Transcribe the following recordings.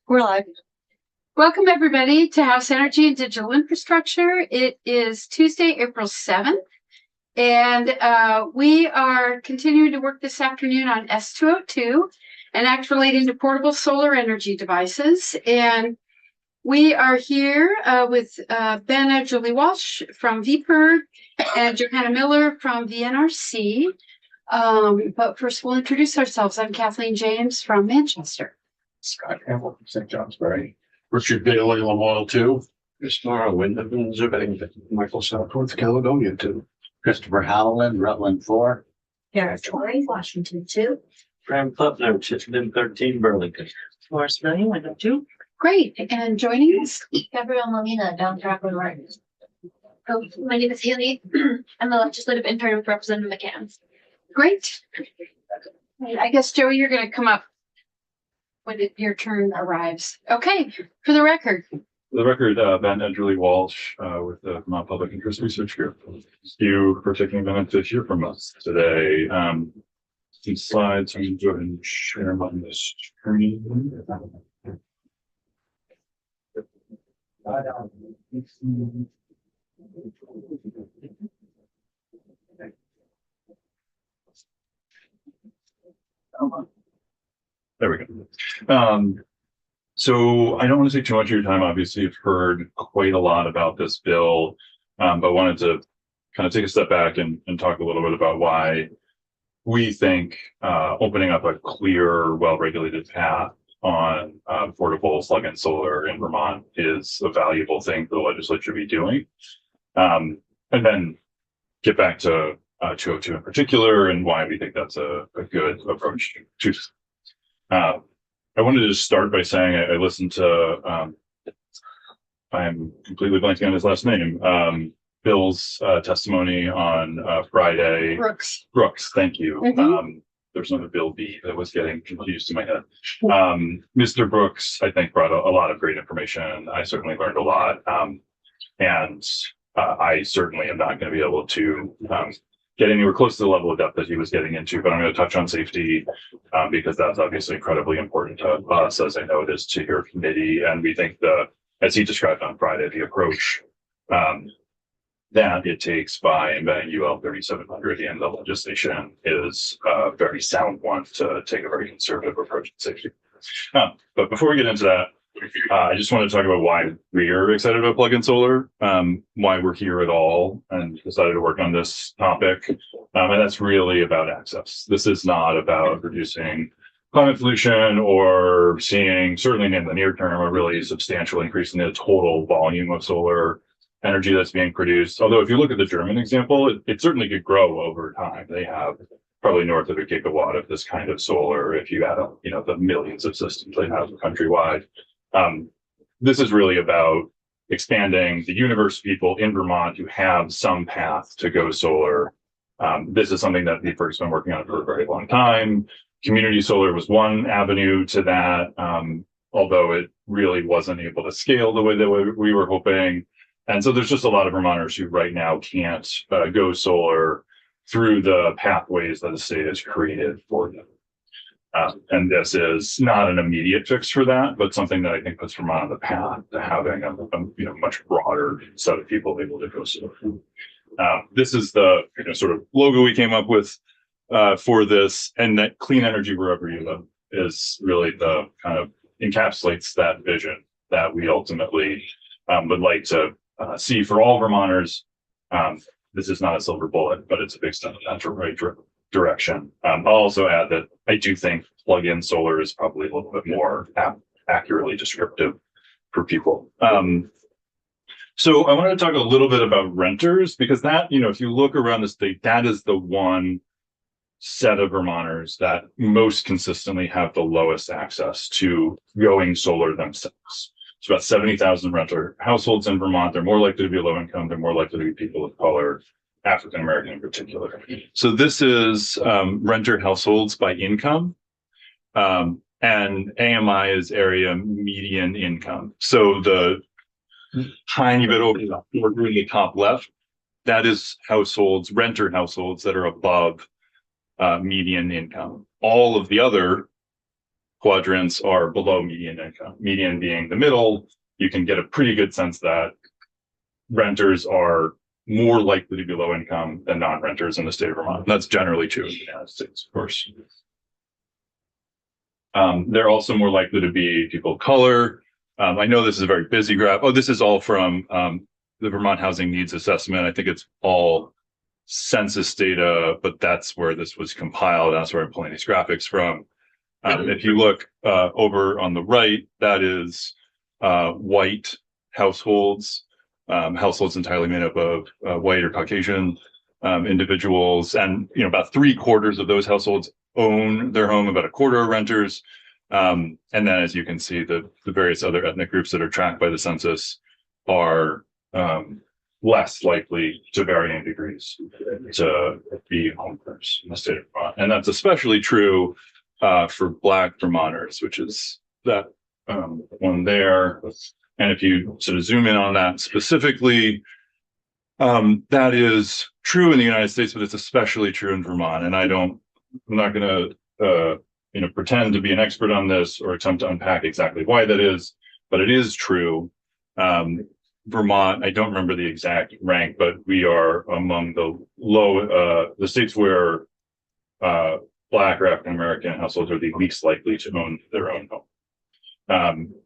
We're live. Welcome, everybody, to House Energy and Digital Infrastructure. It is Tuesday, April 7th, and we are continuing to work this afternoon on S202, an act relating to portable solar energy devices. And we are here with Ben Julie Walsh from VPIRG and Johanna Miller from the NRC. But first, we'll introduce ourselves. I'm Kathleen James from Manchester. Scott Campbell from St. Johnsbury. Richard Bailey, Lamoille 2. Chris Morrow, Wyndham, Zipping. Michael Southworth, Caledonia 2. Christopher Howland, Rutland 4. Kara Torrey, Washington 2. Graham Klupner, Chittenden 13, Burlington. Forrest William, Wyndham 2. Great. And joining us, Gabrielle Molina, Down Trafford Road. Oh, my name is Haley. I'm the legislative intern with Representative McCann. great. I guess, Joey, you're going to come up when your turn arrives. Okay, for the record. For the record, Ben Edgerly Walsh with the Vermont Public Interest Research Group. Thank you for taking a minute to hear from us today. Some slides, I'm going to go ahead and share them on this screen. There we go. So I don't want to take too much of your time. Obviously, you've heard quite a lot about this bill, but wanted to kind of take a step back and talk a little bit about why we think opening up a clear, well-regulated path on portable plug-in solar in Vermont is a valuable thing for the legislature to be doing. And then get back to 202 in particular and why we think that's a good approach to I wanted to just start by saying I listened to, I'm completely blanking on his last name, Bill's testimony on Friday. Brooks, thank you. Mhm. There's another Bill B that was getting confused in my head. Mr. Brooks, I think, brought a lot of great information. I certainly learned a lot. And I certainly am not going to be able to get anywhere close to the level of depth that he was getting into, but I'm going to touch on safety because that's obviously incredibly important to us, as I know it is to your committee. And we think as he described on Friday, the approach that it takes by embedding UL 3700 in the legislation is a very sound one to take a very conservative approach to safety. But before we get into that, I just want to talk about why we're excited about plug-in solar, why we're here at all, and decided to work on this topic. And that's really about access. This is not about reducing climate pollution or seeing, certainly in the near term, a really substantial increase in the total volume of solar energy that's being produced. Although if you look at the German example, it certainly could grow over time. They have probably north of a gigawatt of this kind of solar if you add up, the millions of systems they have countrywide. This is really about expanding the universe of people in Vermont who have some path to go solar. This is something that VPIRG's been working on for a very long time. Community solar was one avenue to that, although it really wasn't able to scale the way that we were hoping. And so there's just a lot of Vermonters who right now can't go solar through the pathways that the state has created for them. And this is not an immediate fix for that, but something that I think puts Vermont on the path to having a much broader set of people able to go solar. This is the sort of logo we came up with for this, and that clean energy wherever you live is really the kind of encapsulates that vision that we ultimately would like to see for all Vermonters. This is not a silver bullet, but it's a big step in that right direction. I'll also add that I do think plug-in solar is probably a little bit more accurately descriptive for people. So I wanted to talk a little bit about renters, because that, if you look around the state, that is the one set of Vermonters that most consistently have the lowest access to going solar themselves. It's about 70,000 renter households in Vermont. They're more likely to be low income. They're more likely to be people of color, African American in particular. So this is renter households by income, and AMI is area median income. So the tiny bit over the top left, that is households, renter households that are above median income. All of the other quadrants are below median income. Median being the middle, you can get a pretty good sense that renters are more likely to be low income than non-renters in the state of Vermont. And that's generally true in the United States, of course. They're also more likely to be people of color. I know this is a very busy graph. Oh, this is all from the Vermont Housing Needs Assessment. I think it's all census data, but that's where this was compiled. That's where I'm pulling these graphics from. If you look over on the right, that is white households, households entirely made up of white or Caucasian individuals, and about 3/4 of those households own their home. About a quarter are renters, and then, as you can see, the various other ethnic groups that are tracked by the census are less likely to varying degrees to be homeowners in the state of Vermont, and that's especially true for Black Vermonters, which is that one there. And if you sort of zoom in on that specifically, that is true in the United States, but it's especially true in Vermont. And I'm not going to, pretend to be an expert on this or attempt to unpack exactly why that is, but it is true. Vermont, I don't remember the exact rank, but we are among the states where Black or African American households are the least likely to own their own home.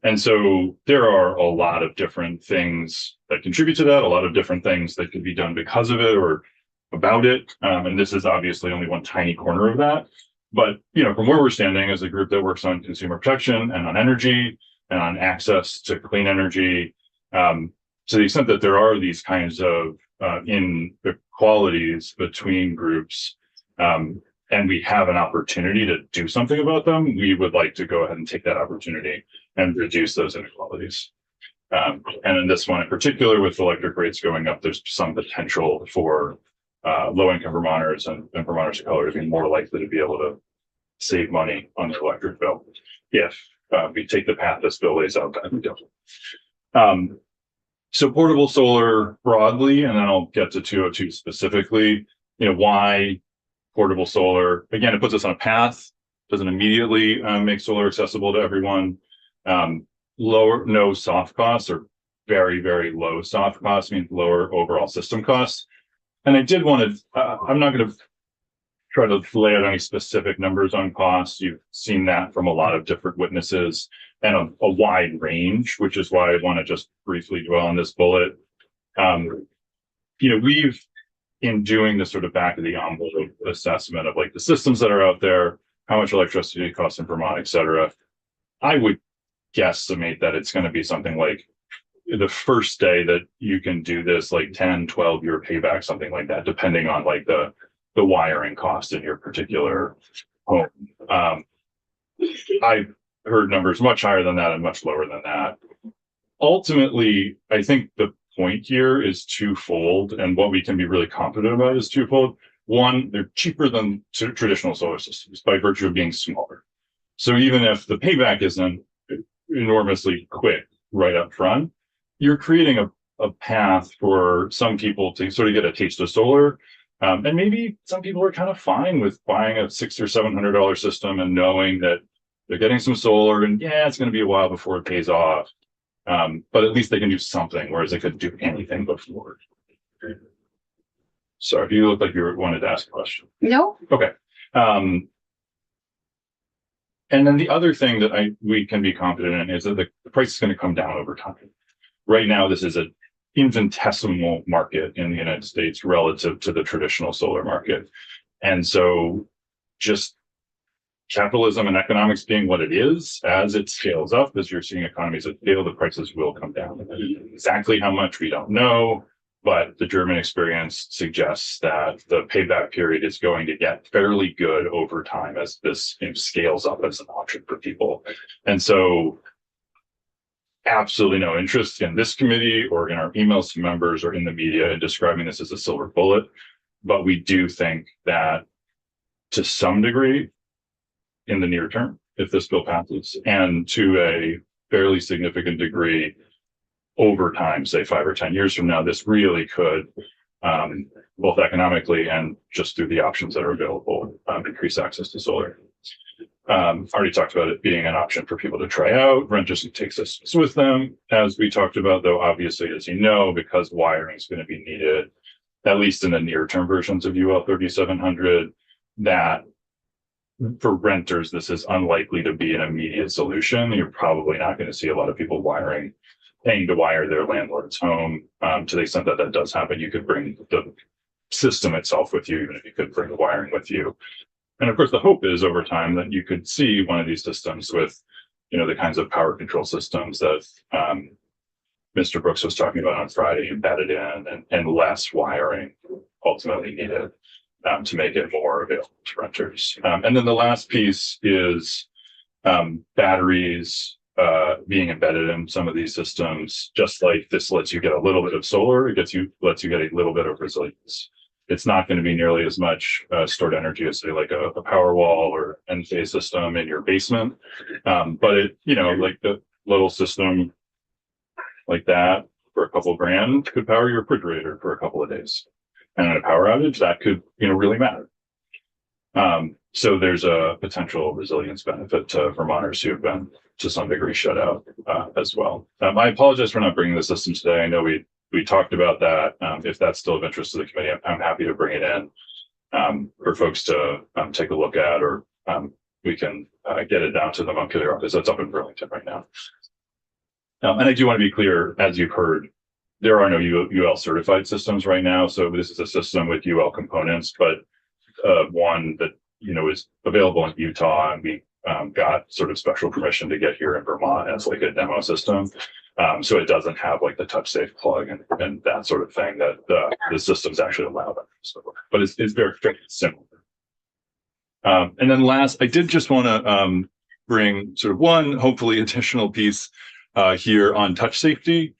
And so there are a lot of different things that contribute to that, a lot of different things that could be done because of it or about it. And this is obviously only one tiny corner of that. But, from where we're standing as a group that works on consumer protection and on energy and on access to clean energy, to the extent that there are these kinds of inequalities between groups, and we have an opportunity to do something about them, we would like to go ahead and take that opportunity and reduce those inequalities. And in this one in particular, with electric rates going up, there's some potential for low-income Vermonters and Vermonters of color to be more likely to be able to save money on their electric bill if we take the path this bill lays out that we don't. So portable solar broadly, and then I'll get to 202 specifically. Why portable solar? Again, it puts us on a path. Doesn't immediately make solar accessible to everyone. No soft costs, or very, very low soft costs, means lower overall system costs. And I did want to, I'm not going to try to lay out any specific numbers on costs. You've seen that from a lot of different witnesses and a wide range, which is why I want to just briefly dwell on this bullet. We've, in doing this sort of back of the envelope assessment of like the systems that are out there, how much electricity it costs in Vermont, et cetera, I would guesstimate that it's going to be something like the first day that you can do this, like 10, 12 year payback, something like that, depending on like the wiring cost in your particular home. I've heard numbers much higher than that and much lower than that. Ultimately, I think the point here is twofold, and what we can be really confident about is twofold. One, they're cheaper than traditional solar systems by virtue of being smaller. So even if the payback isn't enormously quick right up front, you're creating a path for some people to sort of get a taste of solar. And maybe some people are kind of fine with buying a $600 or $700 system and knowing that they're getting some solar, and it's going to be a while before it pays off. But at least they can do something, whereas they couldn't do anything before. Sorry, you look like you wanted to ask a question. No. Okay. And then the other thing that we can be confident in is that the price is going to come down over time. Right now, this is an infinitesimal market in the United States relative to the traditional solar market. And so just capitalism and economics being what it is, as it scales up, as you're seeing economies at scale, the prices will come down. Exactly how much, we don't know, but the German experience suggests that the payback period is going to get fairly good over time as this scales up as an option for people. And so absolutely no interest in this committee or in our emails to members or in the media in describing this as a silver bullet. But we do think that to some degree, in the near term, if this bill passes, and to a fairly significant degree over time, say 5 or 10 years from now, this really could, both economically and just through the options that are available, increase access to solar. Already talked about it being an option for people to try out. Renters can take systems with them. As we talked about, though, obviously, as you know, because wiring is going to be needed, at least in the near term versions of UL 3700, that for renters, this is unlikely to be an immediate solution. You're probably not going to see a lot of people paying to wire their landlord's home. To the extent that that does happen, you could bring the system itself with you, even if you could bring the wiring with you. And of course, the hope is over time that you could see one of these systems with, the kinds of power control systems that Mr. Brooks was talking about on Friday, embedded in, and less wiring ultimately needed to make it more available to renters. And then the last piece is batteries being embedded in some of these systems. Just like this lets you get a little bit of solar, it lets you get a little bit of resilience. It's not going to be nearly as much stored energy as, say, like a power wall or Enphase system in your basement. But it, like the little system like that for a couple grand could power your refrigerator for a couple of days. And in a power outage, that could, really matter. So there's a potential resilience benefit to Vermonters who have been to some degree shut out as well. I apologize for not bringing the system today. I know we talked about that. If that's still of interest to the committee, I'm happy to bring it in for folks to take a look at, or we can get it down to the Montpelier office. That's up in Burlington right now. And I do want to be clear, as you've heard, there are no UL certified systems right now. So this is a system with UL components, but one that, is available in Utah, and we got sort of special permission to get here in Vermont as like a demo system. So it doesn't have like the touch safe plug and that sort of thing that the systems actually allow them. So, but it's very simple. And then last, I did just want to bring sort of one, hopefully additional piece here on touch safety.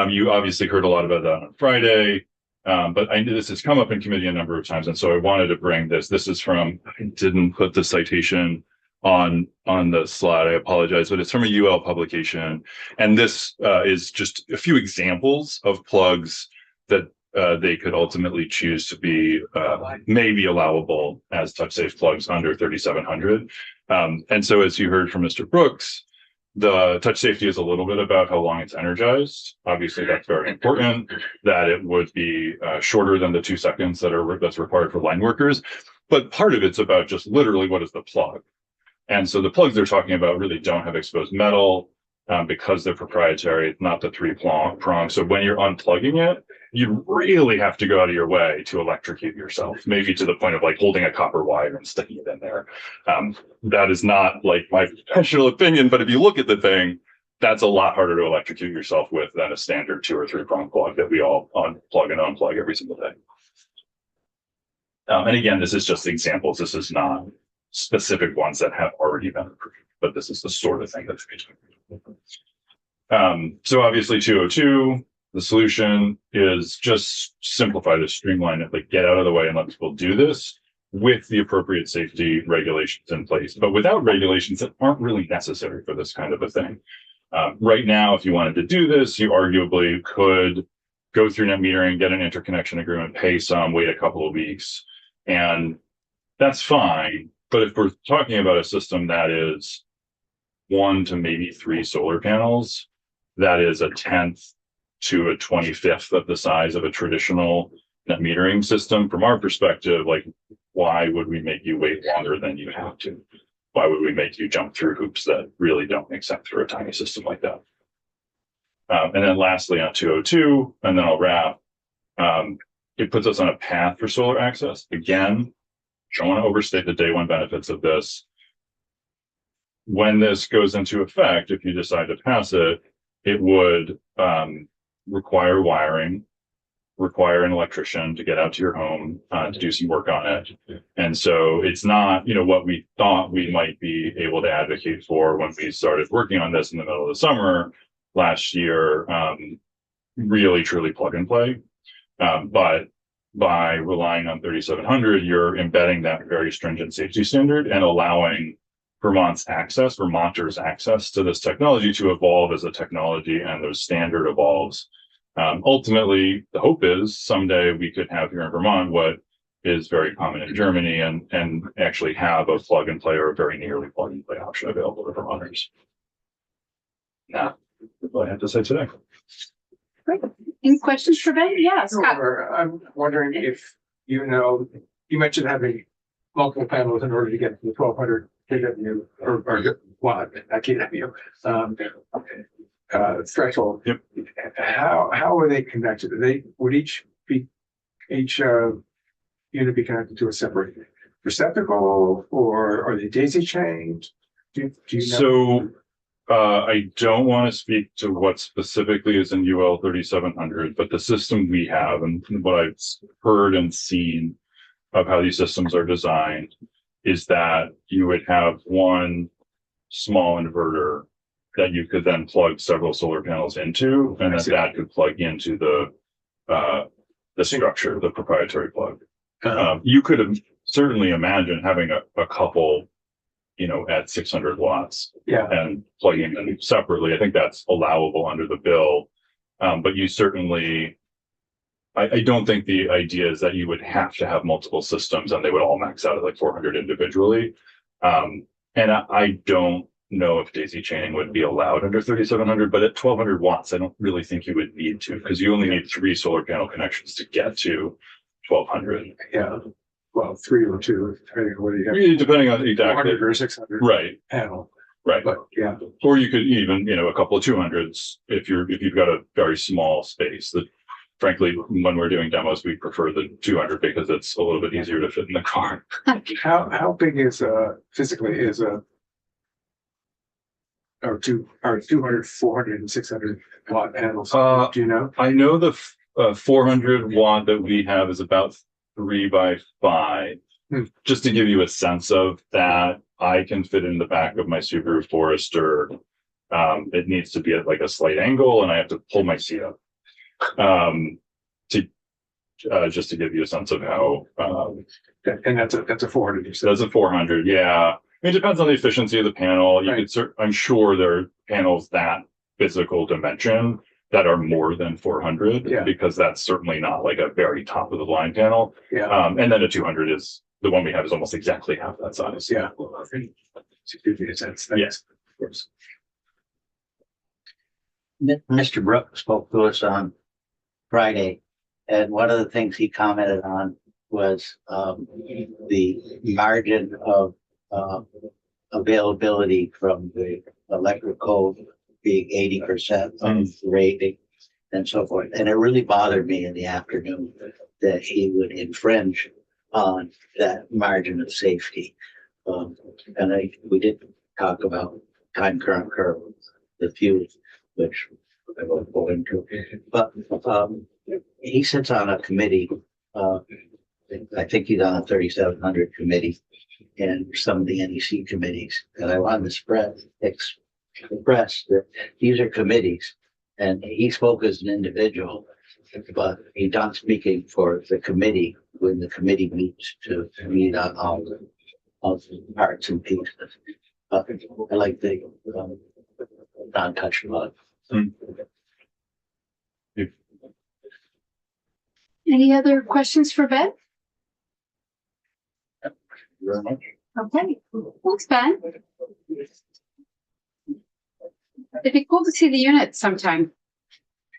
You obviously heard a lot about that on Friday, but I knew this has come up in committee a number of times. And so I wanted to bring this. This is from, I didn't put the citation on the slide, I apologize, but it's from a UL publication. And this is just a few examples of plugs that they could ultimately choose to be maybe allowable as touch safe plugs under 3700. And so as you heard from Mr. Brooks, the touch safety is a little bit about how long it's energized. Obviously, that's very important, that it would be shorter than the 2 seconds that's required for line workers. But part of it's about just literally what is the plug. And so the plugs they're talking about really don't have exposed metal because they're proprietary, not the 3-prong. So when you're unplugging it, you really have to go out of your way to electrocute yourself, maybe to the point of like holding a copper wire and sticking it in there. That is not like my professional opinion, but if you look at the thing, that's a lot harder to electrocute yourself with than a standard 2 or 3-prong plug that we all plug and unplug every single day. And again, this is just examples. This is not specific ones that have already been approved, but this is the sort of thing that's so obviously 202, the solution is just simplify to streamline it, like get out of the way and let people do this with the appropriate safety regulations in place, but without regulations that aren't really necessary for this kind of a thing. Right now, if you wanted to do this, you arguably could go through net metering, get an interconnection agreement, pay some, wait a couple of weeks, and that's fine. But if we're talking about a system that is 1 to maybe 3 solar panels, that is a 10th to a 25th of the size of a traditional net metering system. From our perspective, like, why would we make you wait longer than you have to? Why would we make you jump through hoops that really don't make sense for a tiny system like that? And then lastly on 202, and then I'll wrap, it puts us on a path for solar access. Again, don't want to overstate the day one benefits of this. When this goes into effect, if you decide to pass it, it would require wiring, require an electrician to get out to your home to do some work on it. And so it's not, what we thought we might be able to advocate for when we started working on this in the middle of the summer last year, really truly plug and play. But by relying on 3700, you're embedding that very stringent safety standard and allowing Vermonters access to this technology to evolve as a technology and the standard evolves. Ultimately, the hope is someday we could have here in Vermont what is very common in Germany and actually have a plug and play or a very nearly plug and play option available to Vermonters. Now, that's what I have to say today. Great. Any questions for Ben? Yeah, Scott. Sure. I'm wondering if, you know, you mentioned having multiple panels in order to get to the 1200 kW or watt, kW, threshold. Yep. How are they connected? Would each unit be connected to a separate receptacle, or are they daisy chained? Do you know? So I don't want to speak to what specifically is in UL 3700, but the system we have and what I've heard and seen of how these systems are designed is that you would have one small inverter that you could then plug several solar panels into, and that could plug into the structure, the proprietary plug. You could certainly imagine having a couple, you know, at 600 watts and plugging them separately. I think that's allowable under the bill. But you certainly, I don't think the idea is that you would have to have multiple systems and they would all max out at like 400 individually. And I don't know if daisy chaining would be allowed under 3700, but at 1200 watts, I don't really think you would need to, because you only need 3 solar panel connections to get to 1200. Yeah. Well, 3 or 2, depending on whether you have Depending on 400 exactly. or 600 Right. panel. Right. But yeah, Or you could even, you know, a couple of 200s if you've got a very small space. That frankly, when we're doing demos, we prefer the 200 because it's a little bit easier to fit in the car. how big is physically is or 200, 400, and 600 watt panels? Do you know? I know the 400 watt that we have is about 3 by 5. Just to give you a sense of that, I can fit in the back of my Subaru Forester. It needs to be at like a slight angle, and I have to pull my seat up. To just to give you a sense of how. And that's a 400. You said. That's a 400. Yeah, it depends on the efficiency of the panel. You Right. could, I'm sure there are panels that physical dimension that are more than 400, Yeah. because that's certainly not like a very top of the line panel. Yeah. And then a 200 is the one we have is almost exactly half that size. Yeah. Give me a sense. Thanks. Yes, of course. Mr. Brooks spoke to us on Friday, and one of the things he commented on was the margin of availability from the electric code being 80% of the rating and so forth. And it really bothered me in the afternoon that he would infringe on that margin of safety. And we did talk about time current curve, the fuse, which I won't go into. But he sits on a committee. I think he's on a 3700 committee and some of the NEC committees. And I wanted to express that these are committees, and he spoke as an individual, but he's not speaking for the committee when the committee meets to meet on all the parts and pieces. I like the non-touch log. Any other questions for Ben? Very much. Okay, thanks, Ben. It'd be cool to see the unit sometime.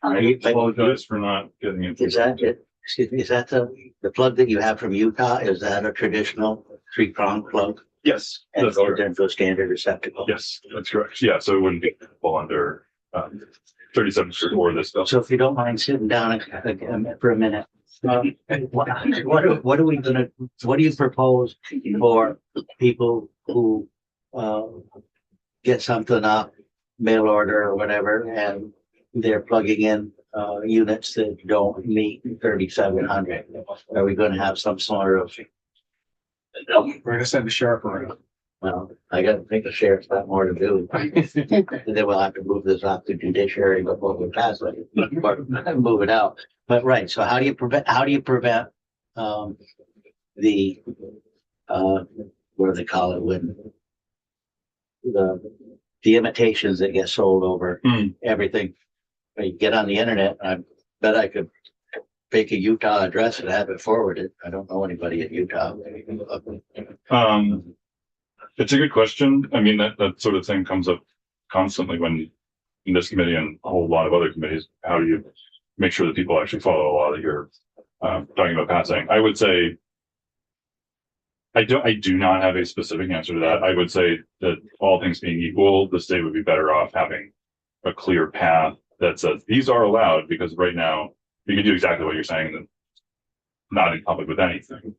I apologize for not getting into Is that it? Excuse me, is that the plug that you have from Utah? Is that a traditional 3-prong plug? Yes, And that's it's correct. into a standard receptacle? Yes, that's correct. Yeah, so it wouldn't be fall under 37 or this bill. So if you don't mind sitting down for a minute, what are we gonna, what do you propose for people who get something up, mail order or whatever, and they're plugging in units that don't meet 3700? Are we gonna have some sort of, We're gonna send the sheriff around. well, I gotta think the sheriff's got more to do. And then we'll have to move this off to judiciary before we pass it, or move it out. But right, so how do you prevent the what do they call it when the imitations that get sold over everything? You get on the internet, and I bet I could fake a Utah address and have it forwarded. I don't know anybody in Utah. It's a good question. I mean, that sort of thing comes up constantly when in this committee and a whole lot of other committees. How do you make sure that people actually follow a law that you're talking about passing? I would say I do not have a specific answer to that. I would say that all things being equal, the state would be better off having a clear path that says these are allowed, because right now you can do exactly what you're saying, and not in public with anything.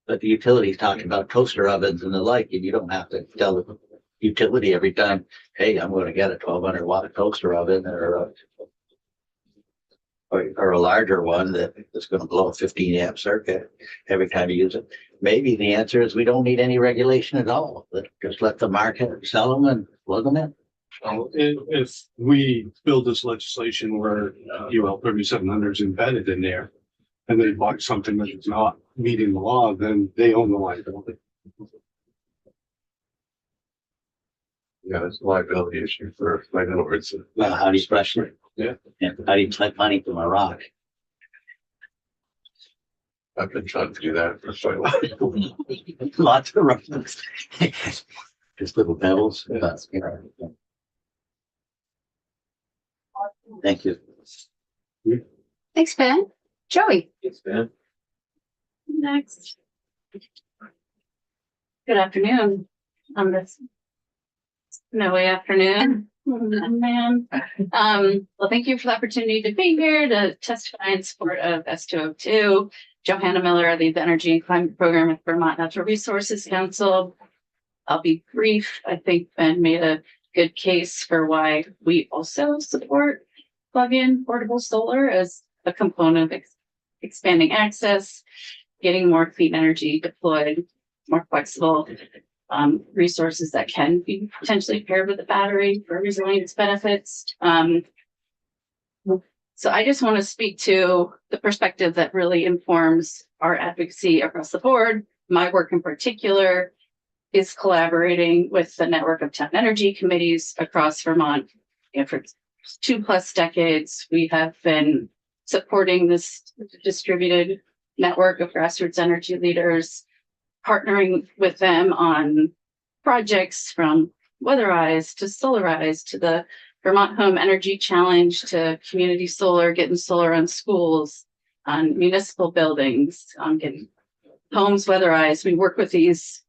But the utilities talking about toaster ovens and the like, and you don't have to tell the utility every time, hey, I'm going to get a 1200 watt toaster oven or a larger one that is going to blow a 15 amp circuit every time you use it. Maybe the answer is we don't need any regulation at all. Just let the market sell them and plug them in. So if we build this legislation where UL 3700 is embedded in there, and they bought something that is not meeting the law, then they own the liability. Yeah, it's a liability issue for landlords. Well, how do you question it? Yeah. And how do you collect money from a rock? I've been trying to do that for so long. Lots of rocks. Just little pebbles. But, you know. Thank you. Thanks, Ben. Joey. It's been. Next. Good afternoon on this snowy afternoon. Man. Well, thank you for the opportunity to be here to testify in support of S202. Johanna Miller, I lead the Energy and Climate Program at Vermont Natural Resources Council. I'll be brief. I think Ben made a good case for why we also support plug-in portable solar as a component of expanding access, getting more clean energy deployed, more flexible resources that can be potentially paired with a battery for resilience benefits. So I just want to speak to the perspective that really informs our advocacy across the board. My work in particular is collaborating with the network of 10 energy committees across Vermont. And for 2+ decades, we have been supporting this distributed network of grassroots energy leaders, partnering with them on projects from Weatherize to Solarize to the Vermont Home Energy Challenge to community solar, getting solar on schools, on municipal buildings, on getting homes weatherized. We work with these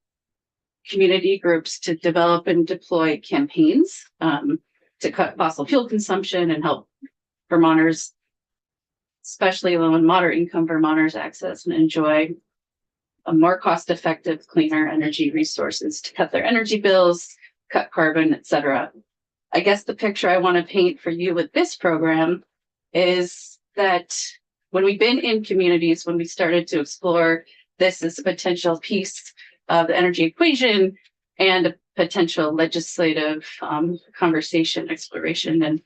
community groups to develop and deploy campaigns to cut fossil fuel consumption and help Vermonters, especially low and moderate income Vermonters, access and enjoy a more cost-effective, cleaner energy resources to cut their energy bills, cut carbon, etc. I guess the picture I want to paint for you with this program is that when we've been in communities, when we started to explore this as a potential piece of the energy equation and a potential legislative conversation, exploration, and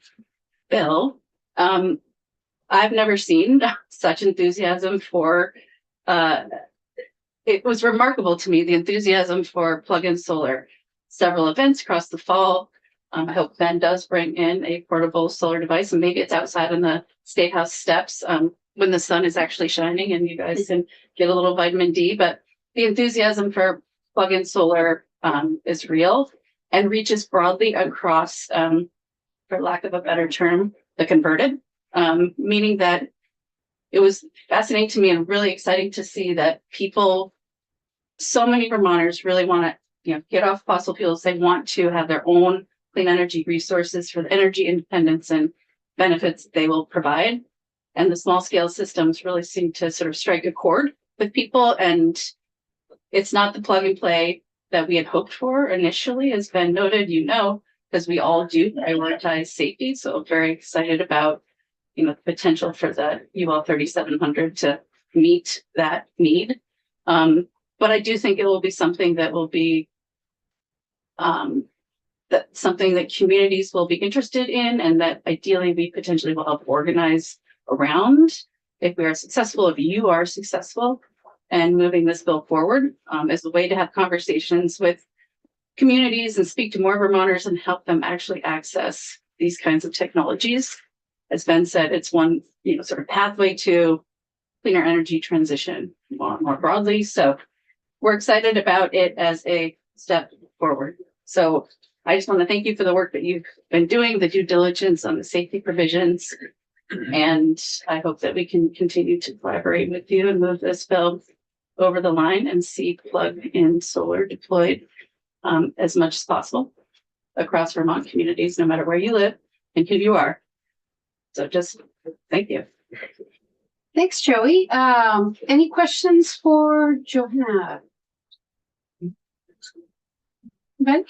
bill, I've never seen such enthusiasm for, it was remarkable to me, the enthusiasm for plug-in solar. Several events across the fall. I hope Ben does bring in a portable solar device, and maybe it's outside on the State House steps when the sun is actually shining and you guys can get a little vitamin D. But the enthusiasm for plug-in solar is real and reaches broadly across, for lack of a better term, the converted, meaning that it was fascinating to me and really exciting to see that people, so many Vermonters really want to, get off fossil fuels. They want to have their own clean energy resources for the energy independence and benefits they will provide. And the small scale systems really seem to sort of strike a chord with people. And it's not the plug and play that we had hoped for initially, as Ben noted, because we all do prioritize safety. So I'm very excited about, the potential for the UL 3700 to meet that need. But I do think it will be something that will be something that communities will be interested in, and that ideally we potentially will help organize around if we are successful, if you are successful, and moving this bill forward as a way to have conversations with communities and speak to more Vermonters and help them actually access these kinds of technologies. As Ben said, it's one, sort of pathway to cleaner energy transition more broadly. So we're excited about it as a step forward. So I just want to thank you for the work that you've been doing, the due diligence on the safety provisions. And I hope that we can continue to collaborate with you and move this bill over the line and see plug-in solar deployed as much as possible across Vermont communities, no matter where you live and who you are. So just thank you. Thanks, Joey. Any questions for Johanna? Ben?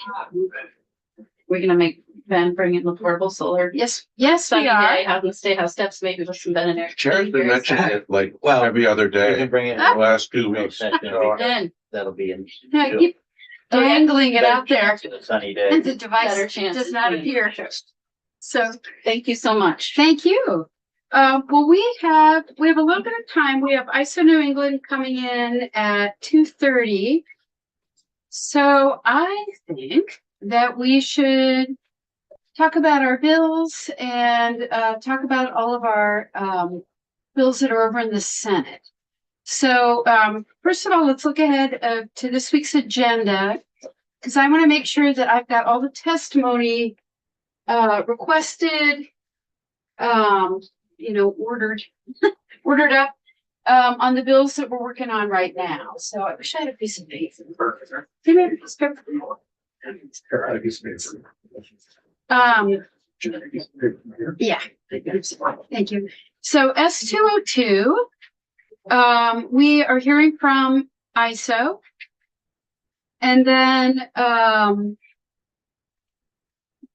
We're gonna make Ben bring in the portable solar. Yes, Sunny we are. day out in the State House steps, maybe with some Ben and Eric. Chair's been mentioning it like Well, every other you day can bring it. the last 2 weeks. Ben, That'll be in. Yeah, keep dangling it out there. It's a sunny And day. the device Better chance does of not being appear. So thank you so much. thank you. Well, we have a little bit of time. We have ISO New England coming in at 2:30. So I think that we should talk about our bills and talk about all of our bills that are over in the Senate. So first of all, let's look ahead to this week's agenda, because I want to make sure that I've got all the testimony requested, ordered up on the bills that we're working on right now. So I wish I had a piece of paper. Can I have a piece of paper? Yeah. Thank you. So S202, we are hearing from ISO. And then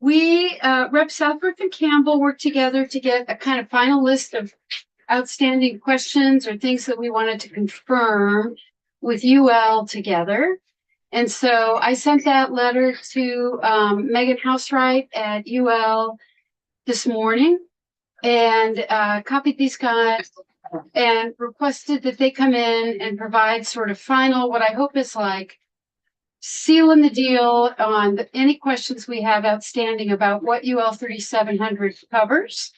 Rep. Southworth and Campbell worked together to get a kind of final list of outstanding questions or things that we wanted to confirm with UL together. And so I sent that letter to Megan Housewright at UL this morning and copied these guys and requested that they come in and provide sort of final, what I hope is like sealing the deal on any questions we have outstanding about what UL 3700 covers.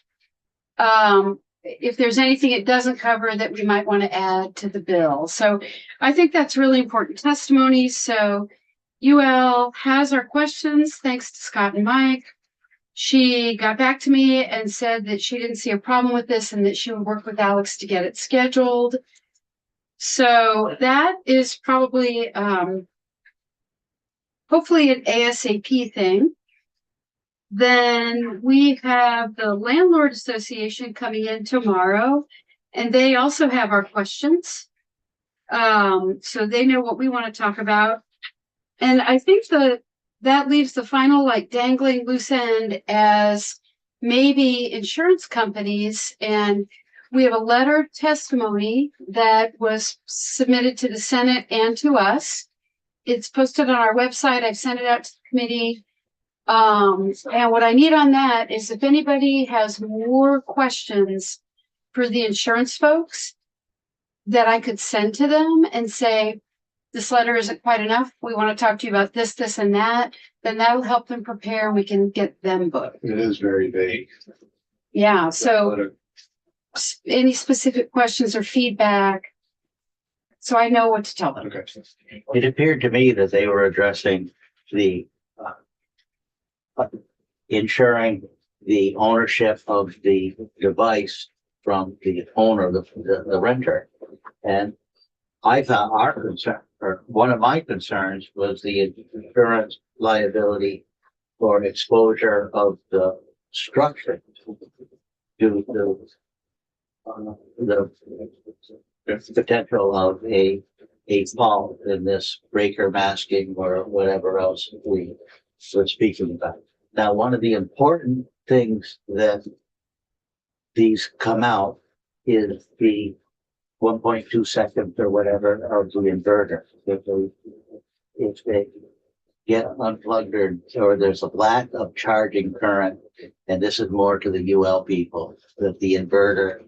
If there's anything it doesn't cover that we might want to add to the bill. So I think that's really important testimony. So UL has our questions, thanks to Scott and Mike. She got back to me and said that she didn't see a problem with this and that she would work with Alex to get it scheduled. So that is probably, hopefully an ASAP thing. Then we have the Landlord Association coming in tomorrow, and they also have our questions. So they know what we want to talk about. And I think that leaves the final like dangling loose end as maybe insurance companies. And we have a letter of testimony that was submitted to the Senate and to us. It's posted on our website. I've sent it out to the committee. And what I need on that is if anybody has more questions for the insurance folks that I could send to them and say, this letter isn't quite enough. We want to talk to you about this, this, and that. Then that will help them prepare. And we can get them booked. It is very vague. Yeah. So any specific questions or feedback, so I know what to tell them. Okay. It appeared to me that they were addressing the ensuring the ownership of the device from the owner, the renter. And I found our concern, or one of my concerns was the insurance liability for exposure of the structure to the potential of a fault in this breaker masking or whatever else we were speaking about. Now, one of the important things that these come out is the 1.2 seconds or whatever of the inverter. If they get unplugged or there's a lack of charging current, and this is more to the UL people, that the inverter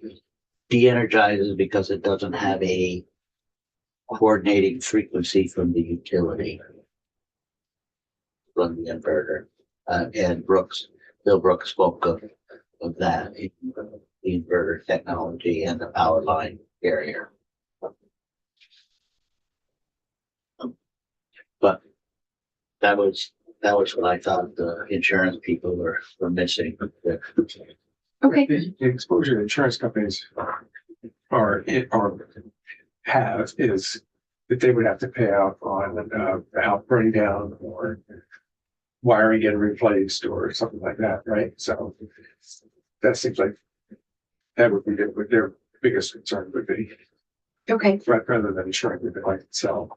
de-energizes because it doesn't have a coordinating frequency from the utility from the inverter. And Bill Brooks spoke of that, the inverter technology and the power line area. But that was what I thought the insurance people were missing. Okay, The exposure insurance companies have is that they would have to pay out on the house burning down or wiring getting replaced or something like that, right? So that seems like that would be what their biggest concern would be, okay, rather than insuring the device itself.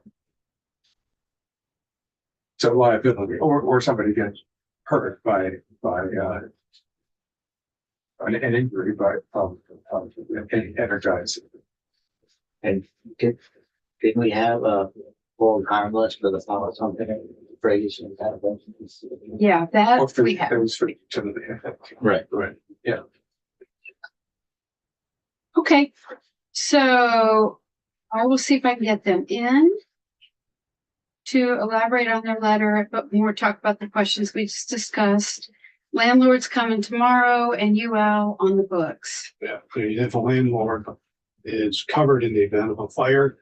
So liability or somebody gets hurt by an injury by energize. And did we have a full harmless for the follow something phrase and that? yeah, Or that for we have. those for utility. Right. Yeah. Okay, so I will see if I can get them in to elaborate on their letter, but more talk about the questions we just discussed. Landlord's coming tomorrow and UL on the books. Yeah, if a landlord is covered in the event of a fire,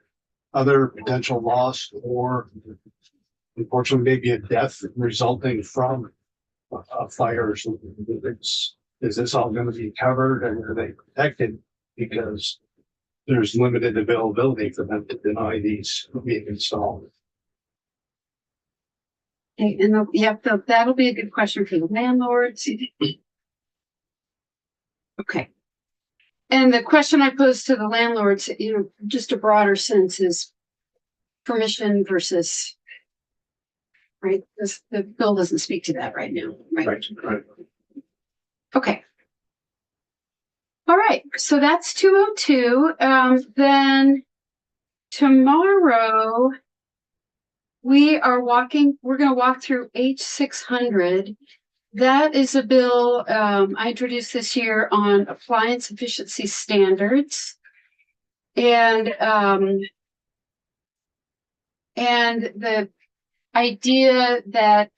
other potential loss, or unfortunately maybe a death resulting from a fire, so is this all going to be covered and are they protected? Because there's limited availability for them to deny these being installed. Okay, and that'll be a good question for the landlords. Okay. And the question I posed to the landlords, just a broader sense is permission versus, right? The bill doesn't speak to that right now, right? Right. Okay. All right, so that's 202. Then tomorrow we're going to walk through H600. That is a bill I introduced this year on appliance efficiency standards. And the idea that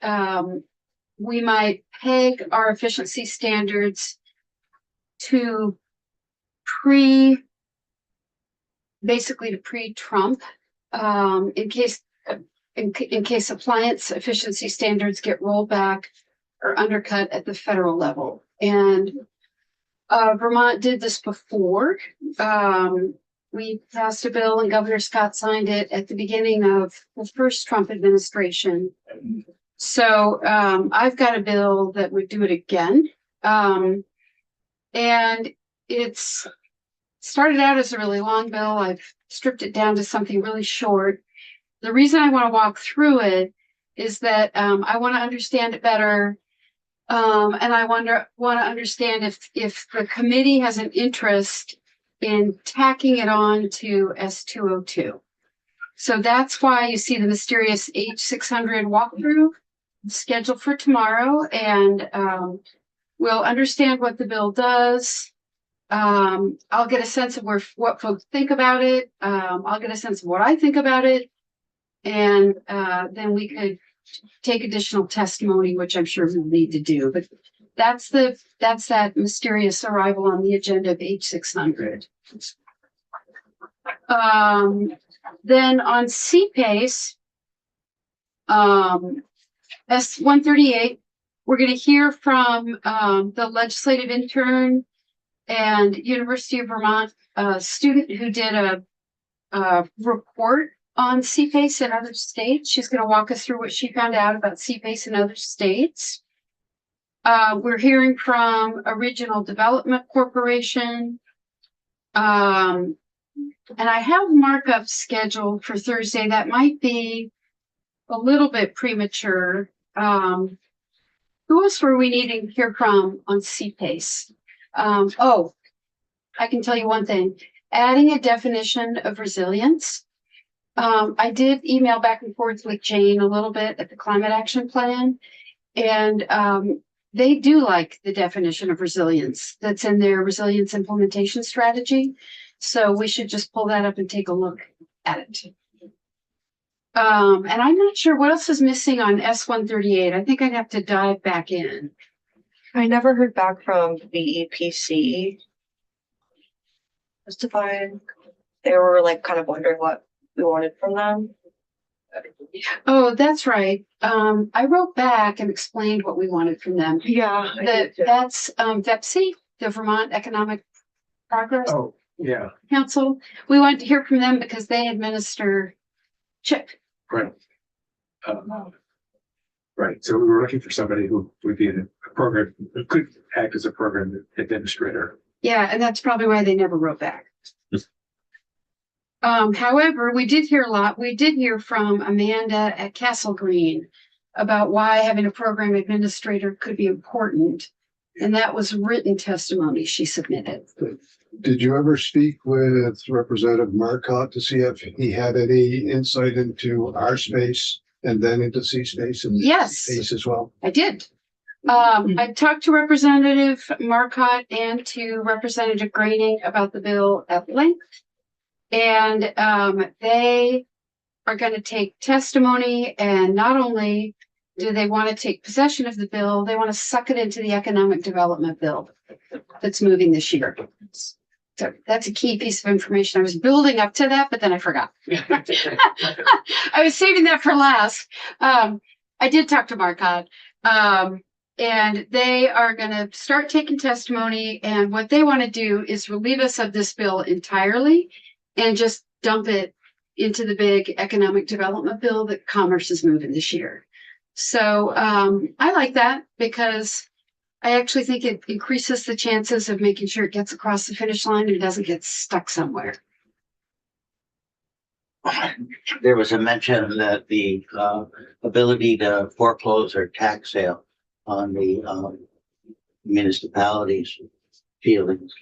we might peg our efficiency standards to pre-Trump, in case appliance efficiency standards get rolled back or undercut at the federal level. And Vermont did this before. We passed a bill and Governor Scott signed it at the beginning of the first Trump administration. So I've got a bill that would do it again. And it's started out as a really long bill. I've stripped it down to something really short. The reason I want to walk through it is that I want to understand it better. And I want to understand if the committee has an interest in tacking it on to S202. So that's why you see the mysterious H600 walkthrough scheduled for tomorrow. And we'll understand what the bill does. I'll get a sense of what folks think about it. I'll get a sense of what I think about it. And then we could take additional testimony, which I'm sure we'll need to do. But that's that mysterious arrival on the agenda of H600. Then on CPACE, S138, we're going to hear from the legislative intern and University of Vermont student who did a report on CPACE in other states. She's going to walk us through what she found out about CPACE in other states. We're hearing from Original Development Corporation. And I have markup scheduled for Thursday. That might be a little bit premature. Who else were we needing to hear from on CPACE? I can tell you one thing. Adding a definition of resilience. I did email back and forth with Jane a little bit at the Climate Action Plan, and they do like the definition of resilience that's in their resilience implementation strategy. So we should just pull that up and take a look at it. And I'm not sure what else is missing on S138. I think I'd have to dive back in. I never heard back from VEPC. Justifying they were like kind of wondering what we wanted from them. Oh, that's right. I wrote back and explained what we wanted from them. Yeah. That's VEPSI, the Vermont Economic Progress Oh, yeah, Council. We wanted to hear from them because they administer CHIP. right. Right, so we were looking for somebody who would be in a program, who could act as a program administrator. Yeah, and that's probably why they never wrote back. However, we did hear a lot. We did hear from Amanda at Castle Green about why having a program administrator could be important. And that was written testimony she submitted. Did you ever speak with Representative Marcotte to see if he had any insight into our space and then into C space and Yes. space as well? I did. I talked to Representative Marcotte and to Representative Graining about the bill at length. And they are going to take testimony, and not only do they want to take possession of the bill, they want to suck it into the economic development bill that's moving this year. So that's a key piece of information. I was building up to that, but then I forgot. I was saving that for last. I did talk to Marcotte. And they are going to start taking testimony. And what they want to do is relieve us of this bill entirely and just dump it into the big economic development bill that Commerce is moving this year. So I like that because I actually think it increases the chances of making sure it gets across the finish line and doesn't get stuck somewhere. There was a mention that the ability to foreclose or tax sale on the municipalities' feelings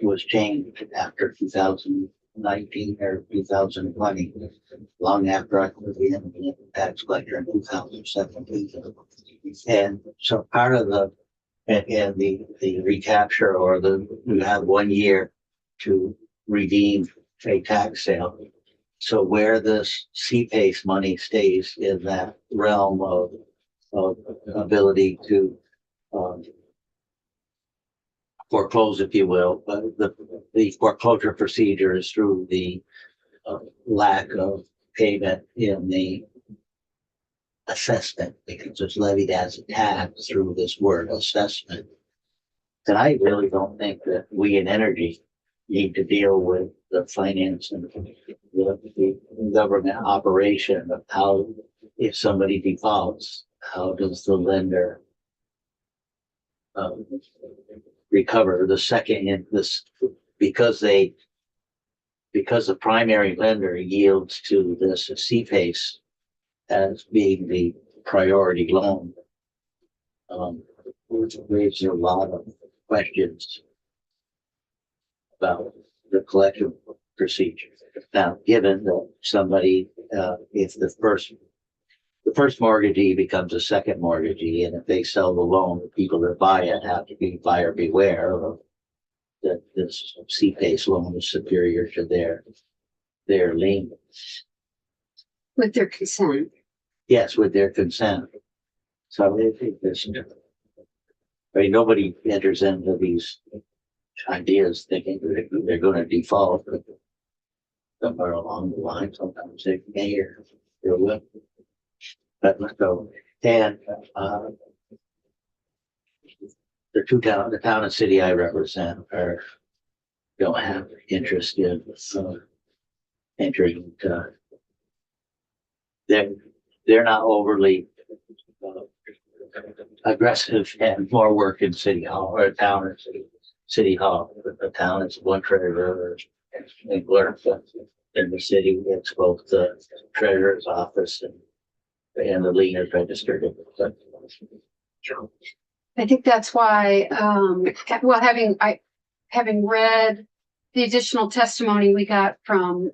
was changed after 2019 or 2020, long after I was the tax collector in 2017. And so part of the recapture, or you have 1 year to redeem a tax sale. So where this CPACE money stays in that realm of ability to foreclose, if you will, but the foreclosure procedure is through the lack of payment in the assessment, because it's levied as a tax through this word assessment. And I really don't think that we in energy need to deal with the finance and the government operation of how, if somebody defaults, how does the lender recover the second in this, because the primary lender yields to this CPACE as being the priority loan, which raises a lot of questions about the collection procedure. Now, given that somebody, if the first mortgagee becomes a second mortgagee, and if they sell the loan, the people that buy it have to be buyer beware of that this CPACE loan is superior to their lien. With their consent. Yes, with their consent. So I think this, I mean, nobody enters into these ideas thinking they're going to default, but somewhere along the line, sometimes they may or they will. But so, and the town and city I represent don't have interest in entering. They're not overly aggressive and more work in city hall or town or city hall. The town is one treasurer and clerk. In the city, it's both the treasurer's office and the lien is registered. I think that's why, well, having read the additional testimony we got from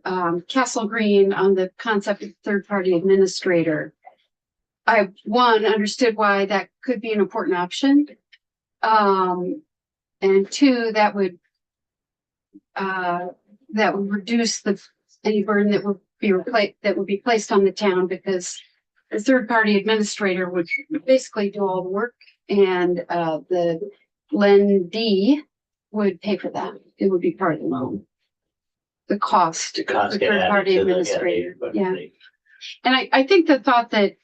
Castle Green on the concept of third-party administrator, I understood why that could be an important option, and two, that would reduce any burden that would be placed on the town, because the third-party administrator would basically do all the work, and the lendee would pay for that. It would be part of the loan. the cost The of cost the get added third-party to the- administrator. but Yeah. they- And I think the thought that,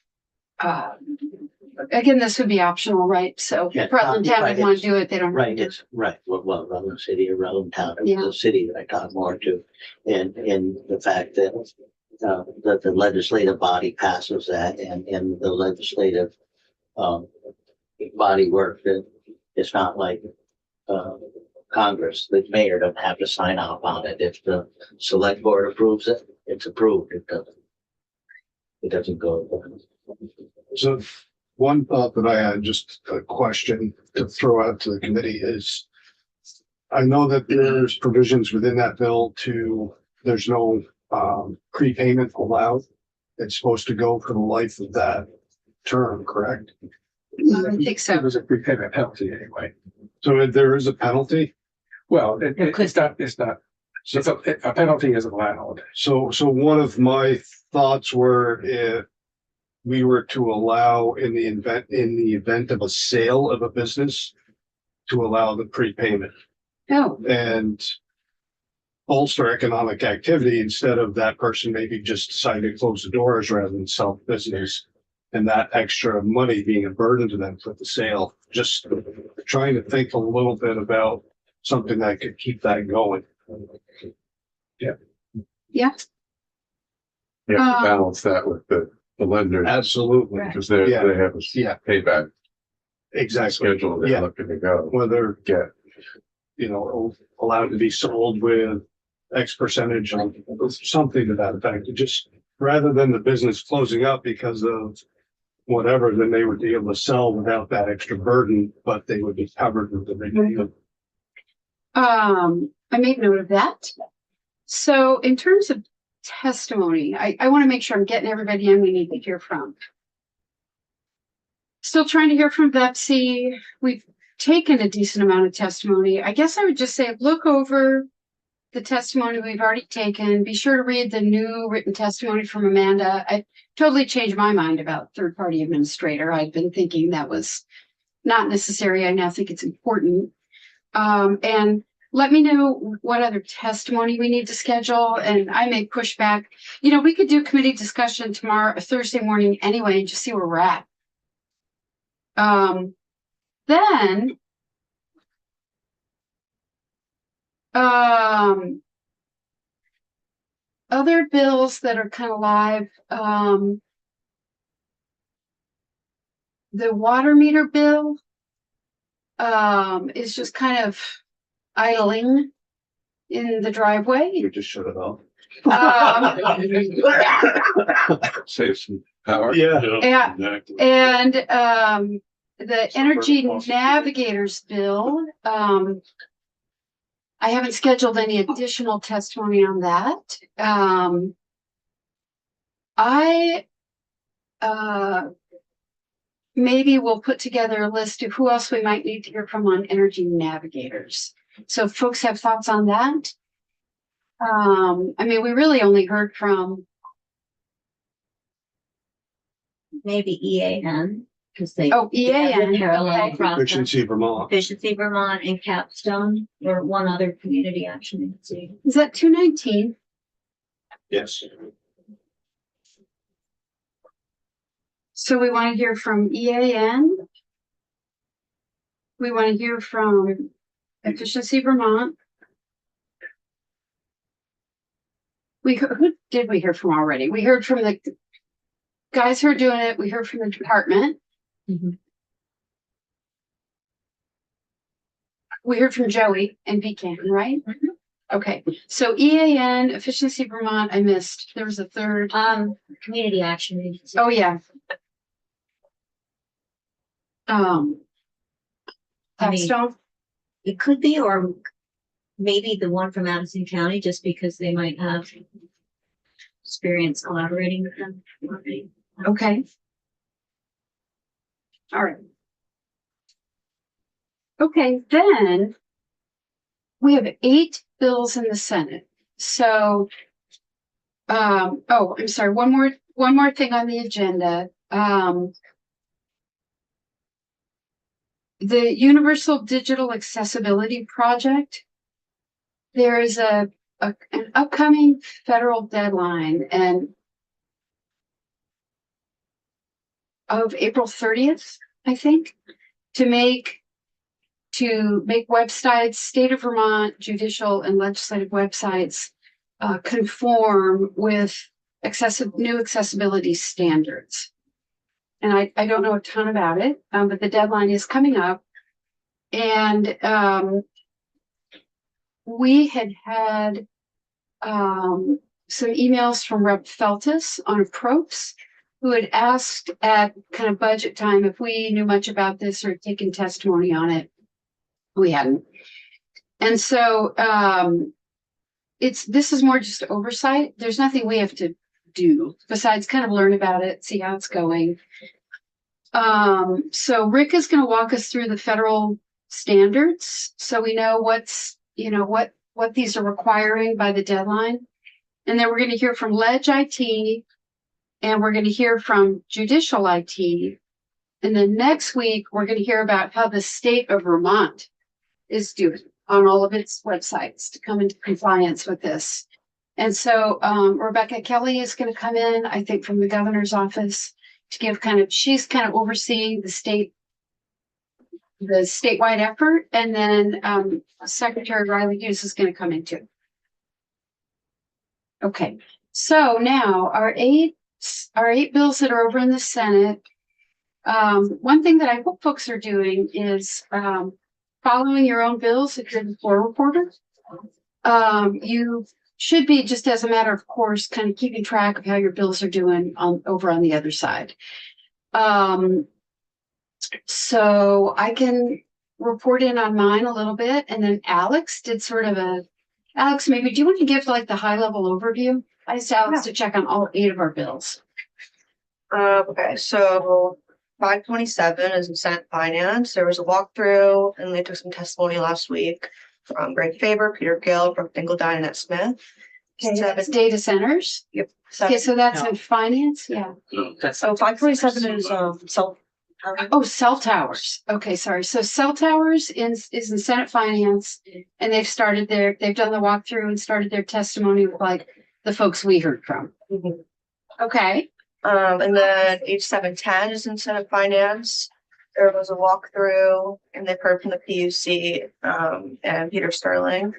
again, this would be optional, right? So Yeah, if Rutland Town right, would want to it's- do it, they don't. Right, it's right. Well, Rutland City or Rutland Town, it Yeah. was the city that I talked more to. And the fact that, that the legislative body passes that and the legislative, body work that it's not like, Congress, the mayor doesn't have to sign off on it. If the select board approves it, it's approved. It doesn't go. So one thought that I had, just a question to throw out to the committee is, I know that there's provisions within that bill there's no prepayment allowed. It's supposed to go for the life of that term, correct? I think so. It was a prepayment penalty anyway. So there is a penalty. Well, it's not, a penalty is allowed. So one of my thoughts were, if we were to allow in the event of a sale of a business, to allow the prepayment Oh, and bolster economic activity instead of that person maybe just deciding to close the doors rather than sell the business. And that extra money being a burden to them for the sale, just trying to think a little bit about something that could keep that going. yeah. You have to balance that with the lenders, Absolutely. because they Yeah. have a Yeah. payback Exactly. schedule Yeah. they're looking to go Whether, get. allowed to be sold with X percentage, something to that effect. It just, rather than the business closing up because of whatever, then they would be able to sell without that extra burden, but they would be covered with the repayment. I made note of that. So in terms of testimony, I want to make sure I'm getting everybody in we need to hear from. Still trying to hear from Betsy. We've taken a decent amount of testimony. I guess I would just say, look over the testimony we've already taken. Be sure to read the new written testimony from Amanda. I totally changed my mind about third-party administrator. I'd been thinking that was not necessary. I now think it's important. And let me know what other testimony we need to schedule, and I may push back. We could do committee discussion tomorrow, Thursday morning anyway, and just see where we're at. Then, other bills that are kind of live, the water meter bill, is just kind of idling in the driveway. You just shut it off. Save some power. Yeah. Yeah. Exactly. And the energy navigators bill, I haven't scheduled any additional testimony on that. I maybe we'll put together a list of who else we might need to hear from on energy navigators. So if folks have thoughts on that. We really only heard from maybe EAN, because they. EAN. Parallel Okay. process. Efficiency Vermont. Efficiency Vermont and Capstone, or one other community action agency. Is that 219? Yes. So we want to hear from EAN. We want to hear from Efficiency Vermont. Who did we hear from already? We heard from the guys who are doing it. We heard from the department. Mhm. We heard from Joey and Beacon, right? Okay, so EAN, Efficiency Vermont, I missed. There was a third. Community action agency. Oh, yeah. I mean- Capstone. It could be, or maybe the one from Madison County, just because they might have experience collaborating with them already. Okay. All right. Okay, then we have 8 bills in the Senate. So, I'm sorry, one more thing on the agenda. The Universal Digital Accessibility Project. There is a an upcoming federal deadline and of April 30th, I think, to make websites, state of Vermont judicial and legislative websites conform with new accessibility standards. And I don't know a ton about it, but the deadline is coming up. And we had some emails from Rep. Feltus on approps, who had asked at kind of budget time if we knew much about this or taken testimony on it. We hadn't. And so this is more just oversight. There's nothing we have to do besides kind of learn about it, see how it's going. So Rick is going to walk us through the federal standards so we know what these are requiring by the deadline. And then we're going to hear from Ledge IT and we're going to hear from Judicial IT. And then next week, we're going to hear about how the state of Vermont is doing on all of its websites to come into compliance with this. And so Rebecca Kelly is going to come in, I think, from the governor's office to give she's kind of overseeing the statewide effort. And then Secretary Riley Hughes is going to come in too. Okay, so now our eight bills that are over in the Senate. One thing that I hope folks are doing is following your own bills if you're the floor reporter. You should be, just as a matter of course, kind of keeping track of how your bills are doing over on the other side. So I can report in on mine a little bit, and then Alex did Alex, maybe do you want to give like the high level overview? I asked Alex to check on all 8 of our bills. Okay, so 527 is in Senate Finance. There was a walkthrough and they took some testimony last week from Greg Faber, Peter Gill, from Dingledine, and Ed Smith. Okay, that's data centers. Yep. Okay, so that's in finance, yeah. So 527 is cell. Oh, cell towers. Okay, sorry. So cell towers is in Senate Finance, and they've done the walkthrough and started their testimony with like the folks we heard from. Mhm. Okay. And then H710 is in Senate Finance. There was a walkthrough and they've heard from the PUC and Peter Sterling.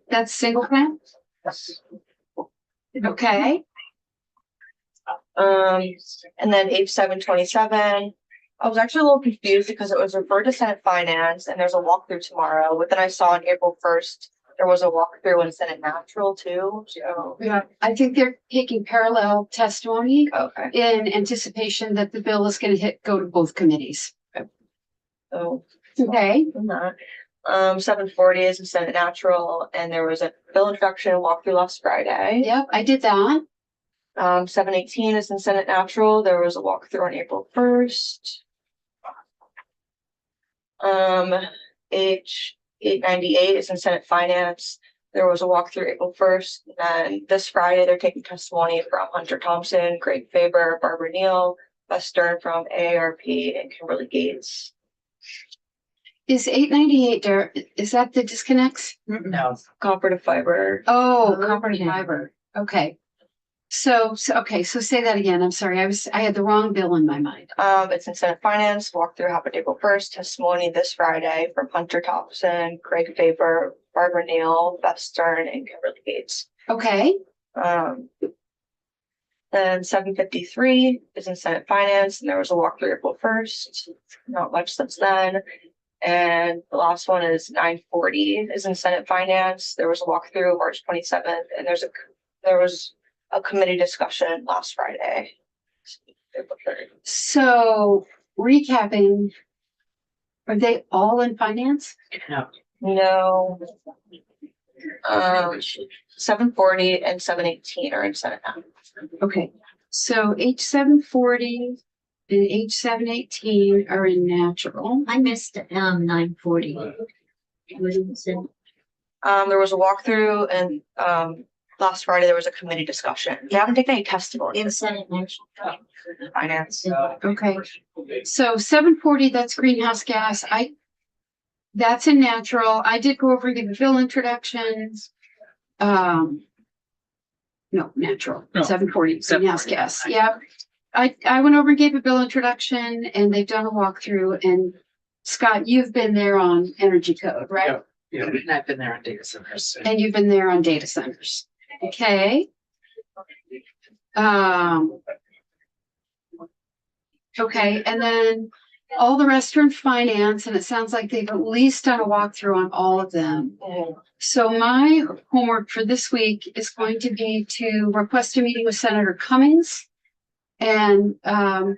That's single plan? Okay. And then H727. I was actually a little confused because it was referred to Senate Finance and there's a walkthrough tomorrow, but then I saw on April 1st there was a walkthrough in Senate Natural too. So Yeah, I think they're taking parallel testimony okay. in anticipation that the bill is going to go to both committees. So Okay. 740 is in Senate Natural, and there was a bill introduction walkthrough last Friday. Yep, I did that. 718 is in Senate Natural. There was a walkthrough on April 1st. H898 is in Senate Finance. There was a walkthrough April 1st. And then this Friday, they're taking testimony from Hunter Thompson, Greg Faber, Barbara Neal, Beth Stern from AARP, and Kimberly Gates. Is 898 there? Is that the disconnects? No, copper to fiber. Oh, copper to fiber. Okay. So say that again. I'm sorry. I had the wrong bill in my mind. It's in Senate Finance. Walkthrough happened April 1st. Testimony this Friday from Hunter Thompson, Greg Faber, Barbara Neal, Beth Stern, and Kimberly Gates. Okay. Then 753 is in Senate Finance, and there was a walkthrough April 1st. Not much since then. And the last one is 940 is in Senate Finance. There was a walkthrough March 27th, and there was a committee discussion last Friday. So recapping, are they all in finance? No. 740 and 718 are in Senate now. Okay. So H740 and H718 are in natural. I missed 940. What did you say? There was a walkthrough and last Friday there was a committee discussion. You haven't taken any testimony. In Senate National. Finance. Okay. So 740, that's greenhouse gas. That's in natural. I did go over the bill introductions. no, natural, No, 740 greenhouse gas. Yep. I went over and gave a bill introduction and they've done a walkthrough, and Scott, you've been there on energy code, right? Yeah, and I've been there on data centers. And you've been there on data centers. Okay. Okay, and then all the rest are in finance, and it sounds like they've at least done a walkthrough on all of them. So my homework for this week is going to be to request a meeting with Senator Cummings and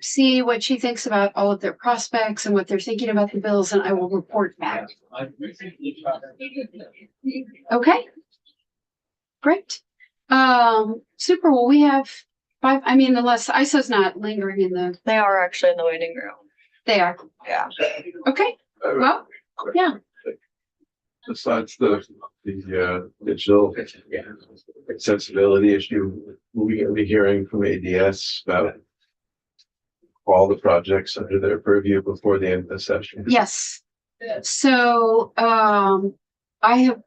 see what she thinks about all of their prospects and what they're thinking about the bills, and I will report back. Okay. Great. Super. Well, we have 5, I mean, unless ISO's not lingering in the, They are actually in the waiting room. they are. Yeah. Okay. Well, yeah. Besides the digital accessibility issue, we gonna be hearing from ADS about all the projects under their purview before the end of the session. Yes. So, I've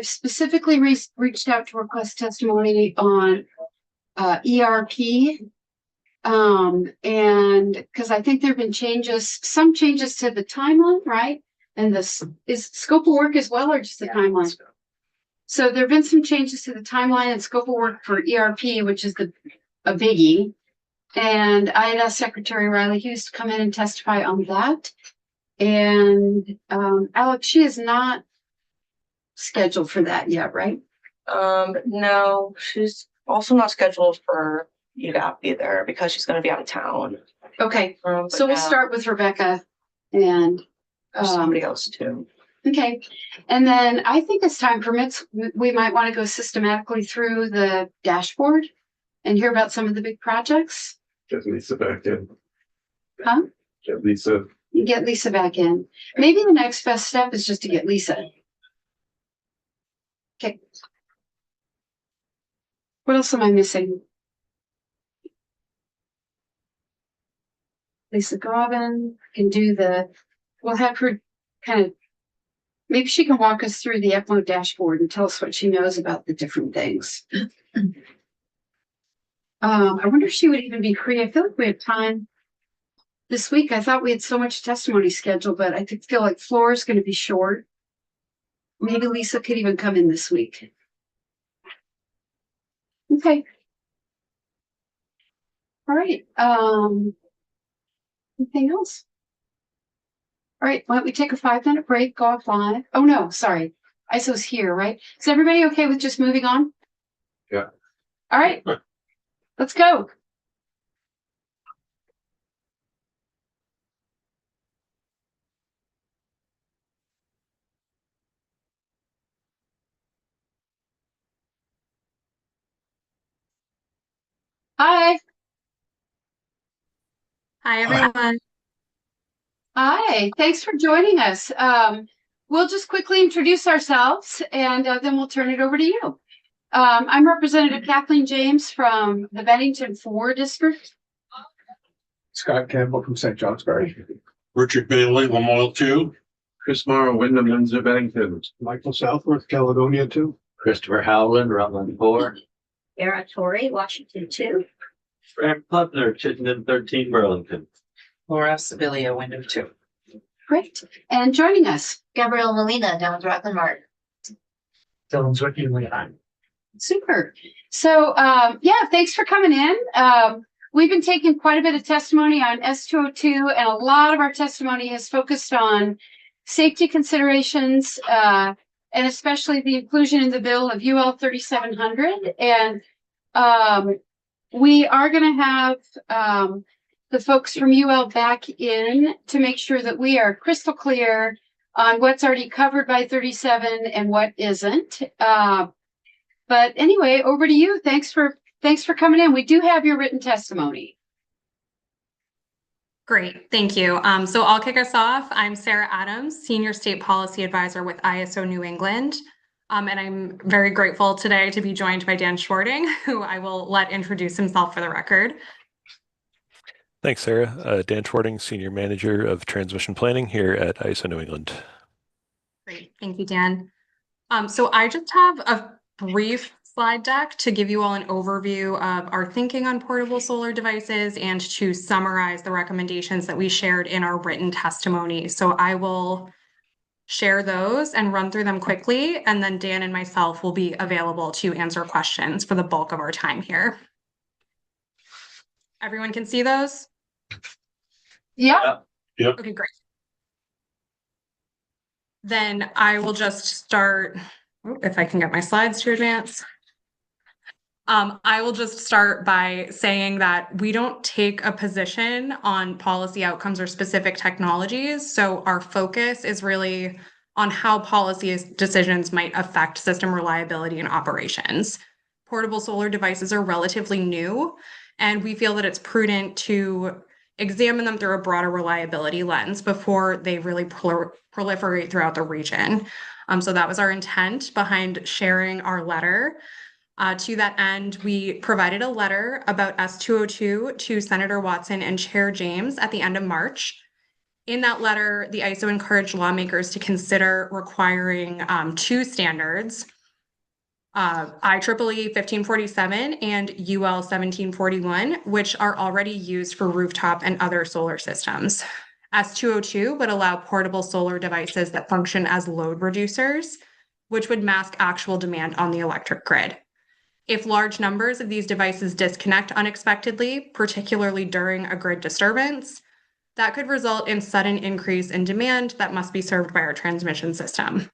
specifically reached out to request testimony on ERP. And because I think there have been some changes to the timeline, right? And this is scope of work as well, or just the timeline? So there have been some changes to the timeline and scope of work for ERP, which is a biggie. And I had asked Secretary Riley Hughes to come in and testify on that. And Alex, she is not scheduled for that yet, right? No, she's also not scheduled for UDAP either because she's going to be out of town. Okay, But so we'll yeah, start with Rebecca and there's somebody else too. okay. And then I think as time permits, we might want to go systematically through the dashboard and hear about some of the big projects. Get Lisa back in. Huh? Get Lisa. Get Lisa back in. Maybe the next best step is just to get Lisa. Okay. What else am I missing? Lisa Grovin can do we'll have her kind of, maybe she can walk us through the ECMO dashboard and tell us what she knows about the different things. I wonder if she would even be free. I feel like we have time this week. I thought we had so much testimony scheduled, but I feel like floor is going to be short. Maybe Lisa could even come in this week. Okay. All right. Anything else? All right. Why don't we take a 5-minute break, go offline? Oh, no, sorry. ISO's here, right? Is everybody okay with just moving on? Yeah. All right. Let's go. Hi. Hi, everyone. Hi. Thanks for joining us. We'll just quickly introduce ourselves and then we'll turn it over to you. I'm Representative Kathleen James from the Bennington 4 District. Scott Campbell from St. Johnsbury. Richard Bailey, Lamoille 2. Chris Morrow, Wyndham, Windsor, Bennington. Michael Southworth, Caledonia too. Christopher Howland, Rutland 4. Era Torrey, Washington 2. Fran Putner, Chittenden 13, Burlington. Laura Sibilia, Wyndham 2. Great. And joining us, Gabrielle Molina, down with Rockland Mart. Dylan Zwicky, Leon. super. So, yeah, thanks for coming in. We've been taking quite a bit of testimony on S202, and a lot of our testimony has focused on safety considerations, and especially the inclusion in the bill of UL 3700. And we are going to have the folks from UL back in to make sure that we are crystal clear on what's already covered by 37 and what isn't. But anyway, over to you. Thanks for coming in. We do have your written testimony. Great, thank you. So I'll kick us off. I'm Sarah Adams, Senior State Policy Advisor with ISO New England. And I'm very grateful today to be joined by Dan Schwarting, who I will let introduce himself for the record. Thanks, Sarah. Dan Schwarting, Senior Manager of Transmission Planning here at ISO New England. Great, thank you, Dan. So I just have a brief slide deck to give you all an overview of our thinking on portable solar devices and to summarize the recommendations that we shared in our written testimony. So I will share those and run through them quickly, and then Dan and myself will be available to answer questions for the bulk of our time here. Everyone can see those? Yeah. Okay, great. Then I will just start, if I can get my slides to advance. I will just start by saying that we don't take a position on policy outcomes or specific technologies. So our focus is really on how policy decisions might affect system reliability and operations. Portable solar devices are relatively new, and we feel that it's prudent to examine them through a broader reliability lens before they really proliferate throughout the region. So that was our intent behind sharing our letter. To that end, we provided a letter about S202 to Senator Watson and Chair James at the end of March. In that letter, the ISO encouraged lawmakers to consider requiring two standards, IEEE 1547 and UL 1741, which are already used for rooftop and other solar systems. S202 would allow portable solar devices that function as load reducers, which would mask actual demand on the electric grid. If large numbers of these devices disconnect unexpectedly, particularly during a grid disturbance, that could result in sudden increase in demand that must be served by our transmission system.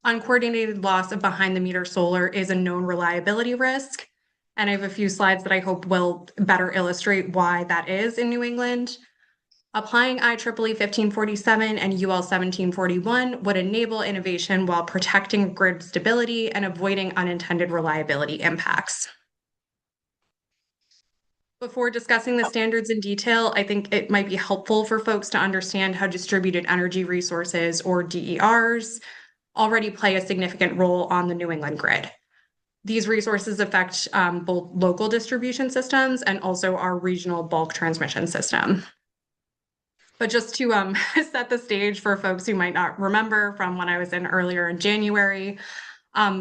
Uncoordinated loss of behind-the-meter solar is a known reliability risk, and I have a few slides that I hope will better illustrate why that is in New England. Applying IEEE 1547 and UL 1741 would enable innovation while protecting grid stability and avoiding unintended reliability impacts. Before discussing the standards in detail, I think it might be helpful for folks to understand how distributed energy resources, or DERs, already play a significant role on the New England grid. These resources affect both local distribution systems and also our regional bulk transmission system. But just to set the stage for folks who might not remember from when I was in earlier in January,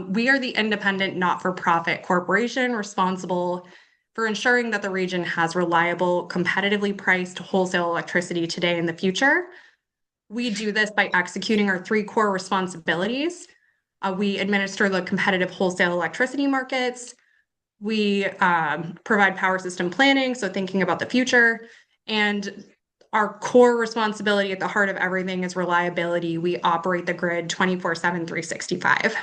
we are the independent not-for-profit corporation responsible for ensuring that the region has reliable, competitively priced wholesale electricity today and the future. We do this by executing our three core responsibilities. We administer the competitive wholesale electricity markets. We provide power system planning, so thinking about the future, and our core responsibility at the heart of everything is reliability. We operate the grid 24/7, 365.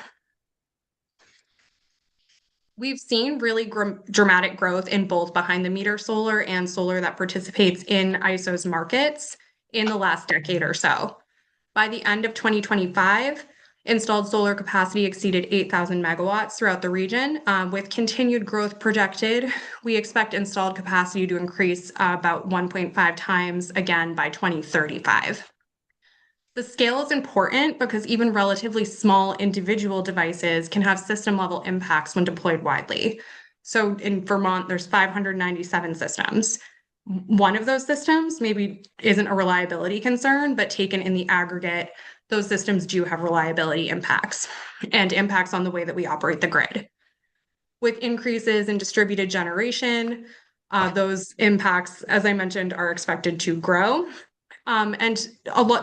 We've seen really dramatic growth in both behind-the-meter solar and solar that participates in ISO's markets in the last decade or so. By the end of 2025, installed solar capacity exceeded 8,000 megawatts throughout the region. With continued growth projected, we expect installed capacity to increase about 1.5 times again by 2035. The scale is important because even relatively small individual devices can have system-level impacts when deployed widely. So in Vermont, there's 597 systems. One of those systems maybe isn't a reliability concern, but taken in the aggregate, those systems do have reliability impacts and impacts on the way that we operate the grid. With increases in distributed generation, those impacts, as I mentioned, are expected to grow. And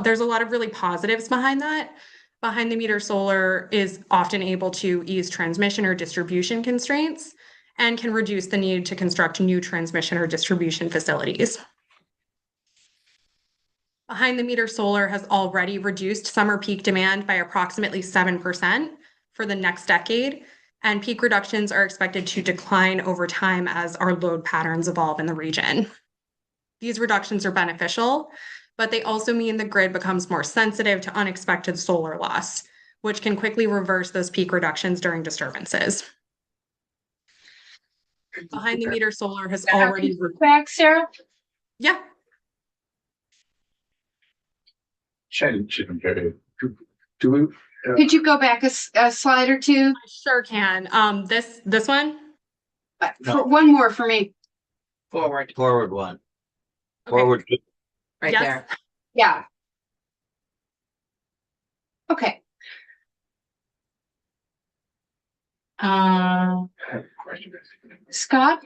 there's a lot of really positives behind that. Behind-the-meter solar is often able to ease transmission or distribution constraints and can reduce the need to construct new transmission or distribution facilities. Behind-the-meter solar has already reduced summer peak demand by approximately 7% for the next decade, and peak reductions are expected to decline over time as our load patterns evolve in the region. These reductions are beneficial, but they also mean the grid becomes more sensitive to unexpected solar loss, which can quickly reverse those peak reductions during disturbances. Behind-the-meter solar has already... Back, Sarah? Yeah. Do we? Could you go back a slide or two? I sure can. This one? One more for me. Forward, Forward one. Okay. Forward. right Yes. there. Yeah. Okay. Uh, I have a question. Scott?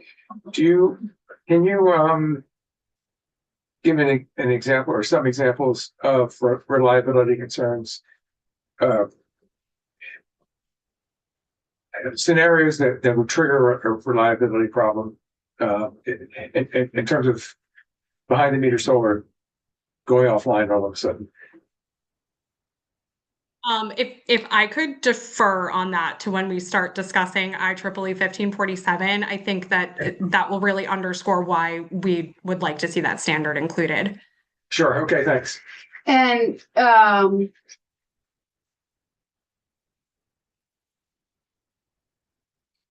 Can you give an example or some examples of reliability concerns? Scenarios that would trigger a reliability problem in terms of behind the meter solar going offline all of a sudden. If I could defer on that to when we start discussing IEEE 1547, I think that that will really underscore why we would like to see that standard included. Sure. Okay. Thanks. And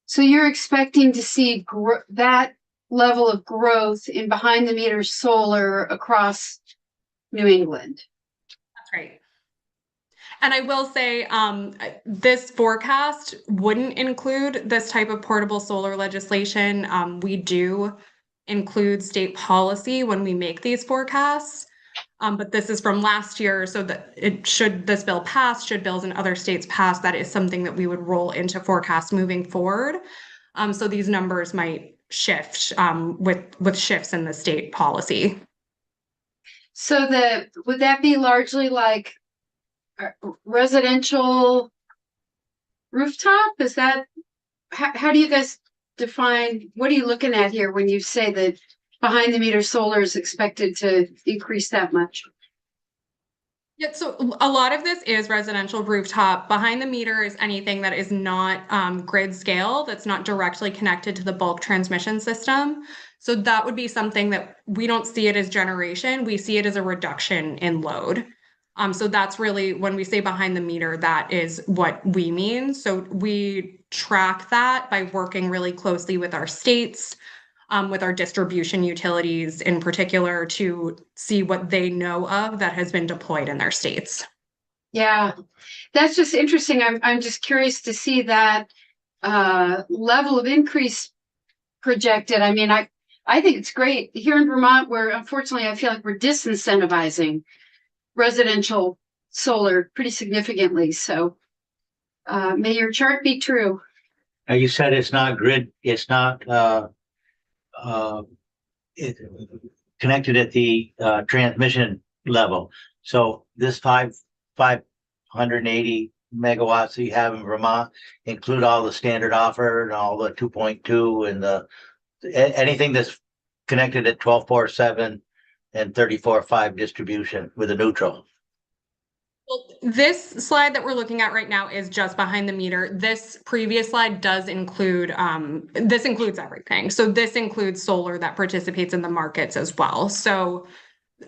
so you're expecting to see that level of growth in behind the meter solar across New England? That's right. And I will say, this forecast wouldn't include this type of portable solar legislation. We do include state policy when we make these forecasts. But this is from last year, so that this bill pass, should bills in other states pass, that is something that we would roll into forecasts moving forward. So these numbers might shift with shifts in the state policy. So would that be largely like residential rooftop? Is that, how do you guys define, what are you looking at here when you say that behind the meter solar is expected to increase that much? Yeah, so a lot of this is residential rooftop. Behind the meter is anything that is not grid scale, that's not directly connected to the bulk transmission system. So that would be something that we don't see it as generation, we see it as a reduction in load. So that's really, when we say behind the meter, that is what we mean. So we track that by working really closely with our states, with our distribution utilities in particular, to see what they know of that has been deployed in their states. Yeah, that's just interesting. I'm just curious to see that level of increase projected. I mean, I think it's great. Here in Vermont, where unfortunately I feel like we're disincentivizing residential solar pretty significantly. So may your chart be true. You said it's not grid, it's not connected at the transmission level. So this 580 megawatts that you have in Vermont include all the standard offer and all the 2.2 and anything that's connected at 12.47 and 34.5 distribution with a neutral. Well, this slide that we're looking at right now is just behind the meter. This previous slide does include, this includes everything. So this includes solar that participates in the markets as well. So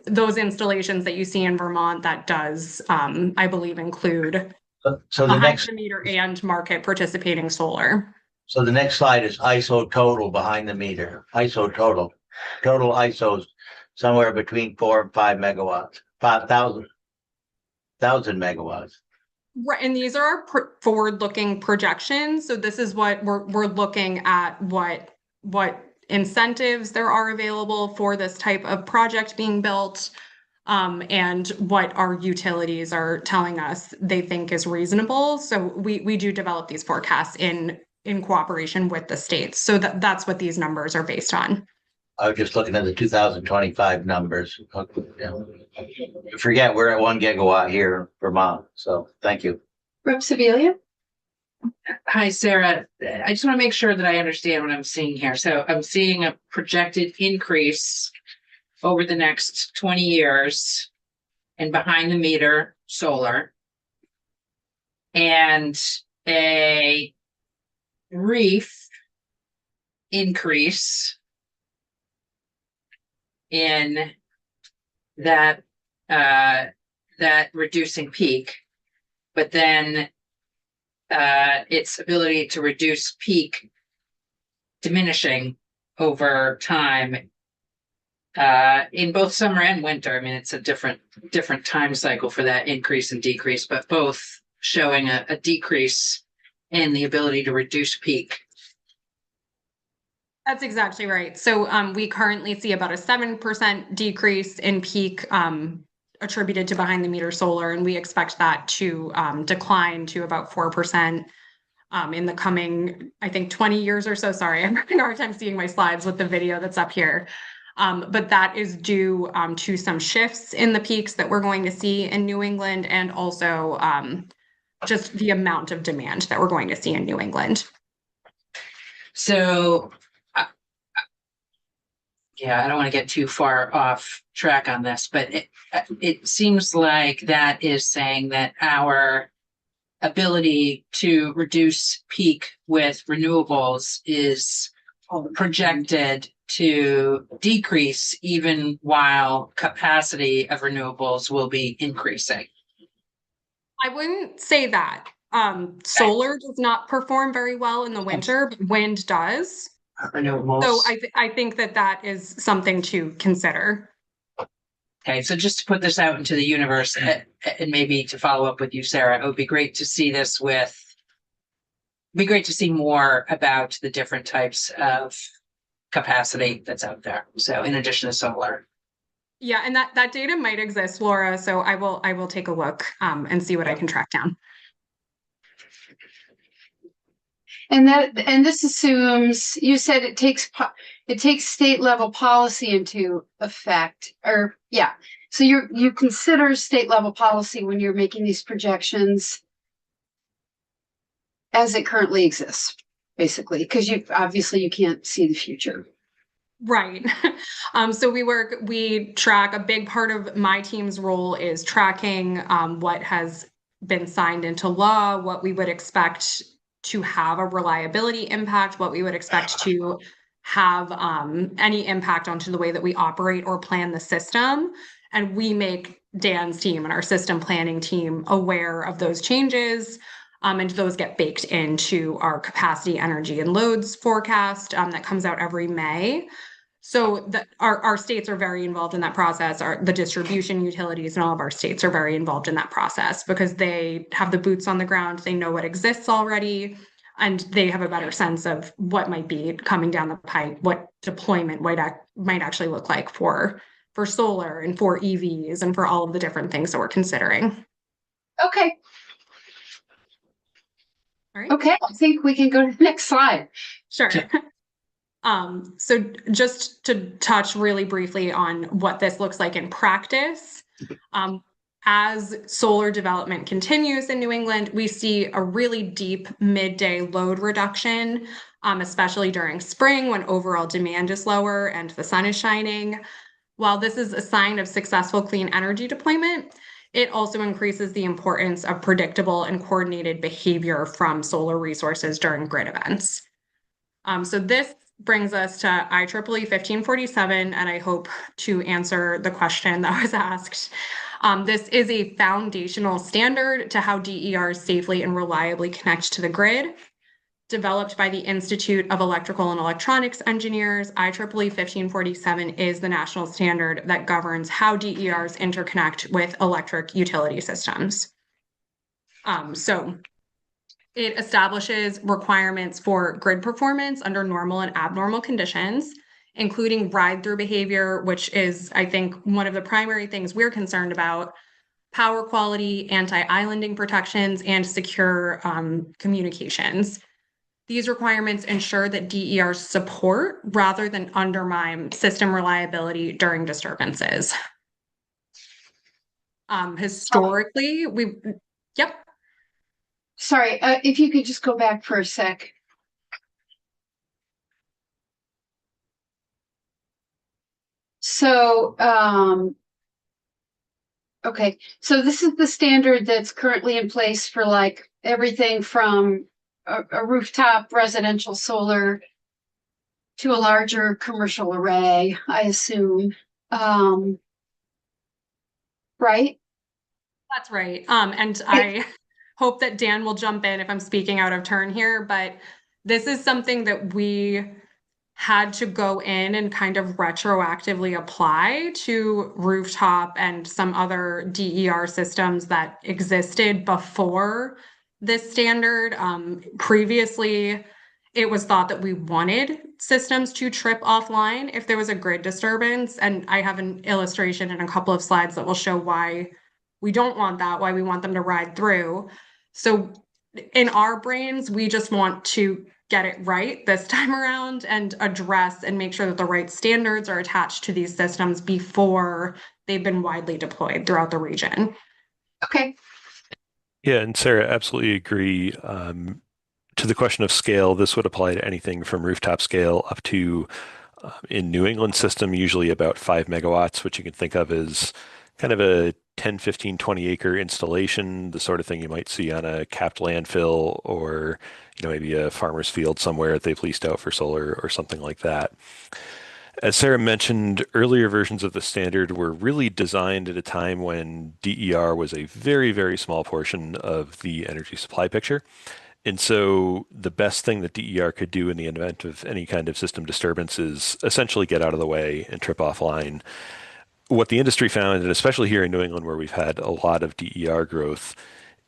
those installations that you see in Vermont, that does, I believe, include so the next the meter and market participating solar. So the next slide is ISO total behind the meter. ISO total ISOs somewhere between 4 and 5 megawatts, 5,000 megawatts. Right, and these are our forward-looking projections. So this is what we're looking at, what incentives there are available for this type of project being built, and what our utilities are telling us they think is reasonable. So we do develop these forecasts in cooperation with the states. So that's what these numbers are based on. I was just looking at the 2025 numbers. Forget we're at 1 gigawatt here in Vermont. So thank you. Rep. Sibilia? Hi, Sarah. I just want to make sure that I understand what I'm seeing here. So I'm seeing a projected increase over the next 20 years in behind the meter solar and a brief increase in that reducing peak, but then its ability to reduce peak diminishing over time in both summer and winter. I mean, it's a different time cycle for that increase and decrease, but both showing a decrease in the ability to reduce peak. That's exactly right. So we currently see about a 7% decrease in peak attributed to behind the meter solar, and we expect that to decline to about 4% in the coming, I think, 20 years or so. Sorry, I'm having a hard time seeing my slides with the video that's up here. But that is due to some shifts in the peaks that we're going to see in New England, and also just the amount of demand that we're going to see in New England. So, yeah, I don't want to get too far off track on this, but it seems like that is saying that our ability to reduce peak with renewables is projected to decrease even while capacity of renewables will be increasing. I wouldn't say that. Solar does not perform very well in the winter, but wind does. Renewables. So I think that is something to consider. Okay, so just to put this out into the universe, and maybe to follow up with you, Sarah, it would be great to see this be great to see more about the different types of capacity that's out there. So in addition to solar. Yeah, and that data might exist, Laura. So I will take a look and see what I can track down. And this assumes, you said it takes state level policy into effect, or yeah. So you consider state level policy when you're making these projections as it currently exists, basically, because you can't see the future. Right. So we track, a big part of my team's role is tracking what has been signed into law, what we would expect to have a reliability impact, what we would expect to have any impact onto the way that we operate or plan the system. And we make Dan's team and our system planning team aware of those changes. And those get baked into our capacity, energy, and loads forecast that comes out every May. So our states are very involved in that process. The distribution utilities in all of our states are very involved in that process because they have the boots on the ground. They know what exists already, and they have a better sense of what might be coming down the pipe, what deployment might actually look like for solar and for EVs and for all of the different things that we're considering. Okay. All right. Okay, I think we can go to the next slide. Sure. So just to touch really briefly on what this looks like in practice, as solar development continues in New England, we see a really deep midday load reduction, especially during spring when overall demand is lower and the sun is shining. While this is a sign of successful clean energy deployment, it also increases the importance of predictable and coordinated behavior from solar resources during grid events. So this brings us to IEEE 1547, and I hope to answer the question that was asked. This is a foundational standard to how DERs safely and reliably connect to the grid. Developed by the Institute of Electrical and Electronics Engineers, IEEE 1547 is the national standard that governs how DERs interconnect with electric utility systems. So it establishes requirements for grid performance under normal and abnormal conditions, including ride-through behavior, which is, I think, one of the primary things we're concerned about, power quality, anti-islanding protections, and secure communications. These requirements ensure that DERs support rather than undermine system reliability during disturbances. Historically, yep. Sorry, if you could just go back for a sec. So, okay, so this is the standard that's currently in place for like everything from a rooftop residential solar to a larger commercial array, I assume. Right? That's right. And I hope that Dan will jump in if I'm speaking out of turn here, but this is something that we had to go in and kind of retroactively apply to rooftop and some other DER systems that existed before this standard. Previously, it was thought that we wanted systems to trip offline if there was a grid disturbance. And I have an illustration in a couple of slides that will show why we don't want that, why we want them to ride through. So in our brains, we just want to get it right this time around and address and make sure that the right standards are attached to these systems before they've been widely deployed throughout the region. Okay. Yeah, and Sarah, absolutely agree. To the question of scale, this would apply to anything from rooftop scale up to, in New England system, usually about 5 megawatts, which you can think of as kind of a 10, 15, 20 acre installation, the sort of thing you might see on a capped landfill or, maybe a farmer's field somewhere that they've leased out for solar or something like that. As Sarah mentioned, earlier versions of the standard were really designed at a time when DER was a very, very small portion of the energy supply picture. And so the best thing that DER could do in the event of any kind of system disturbance is essentially get out of the way and trip offline. What the industry found, and especially here in New England where we've had a lot of DER growth,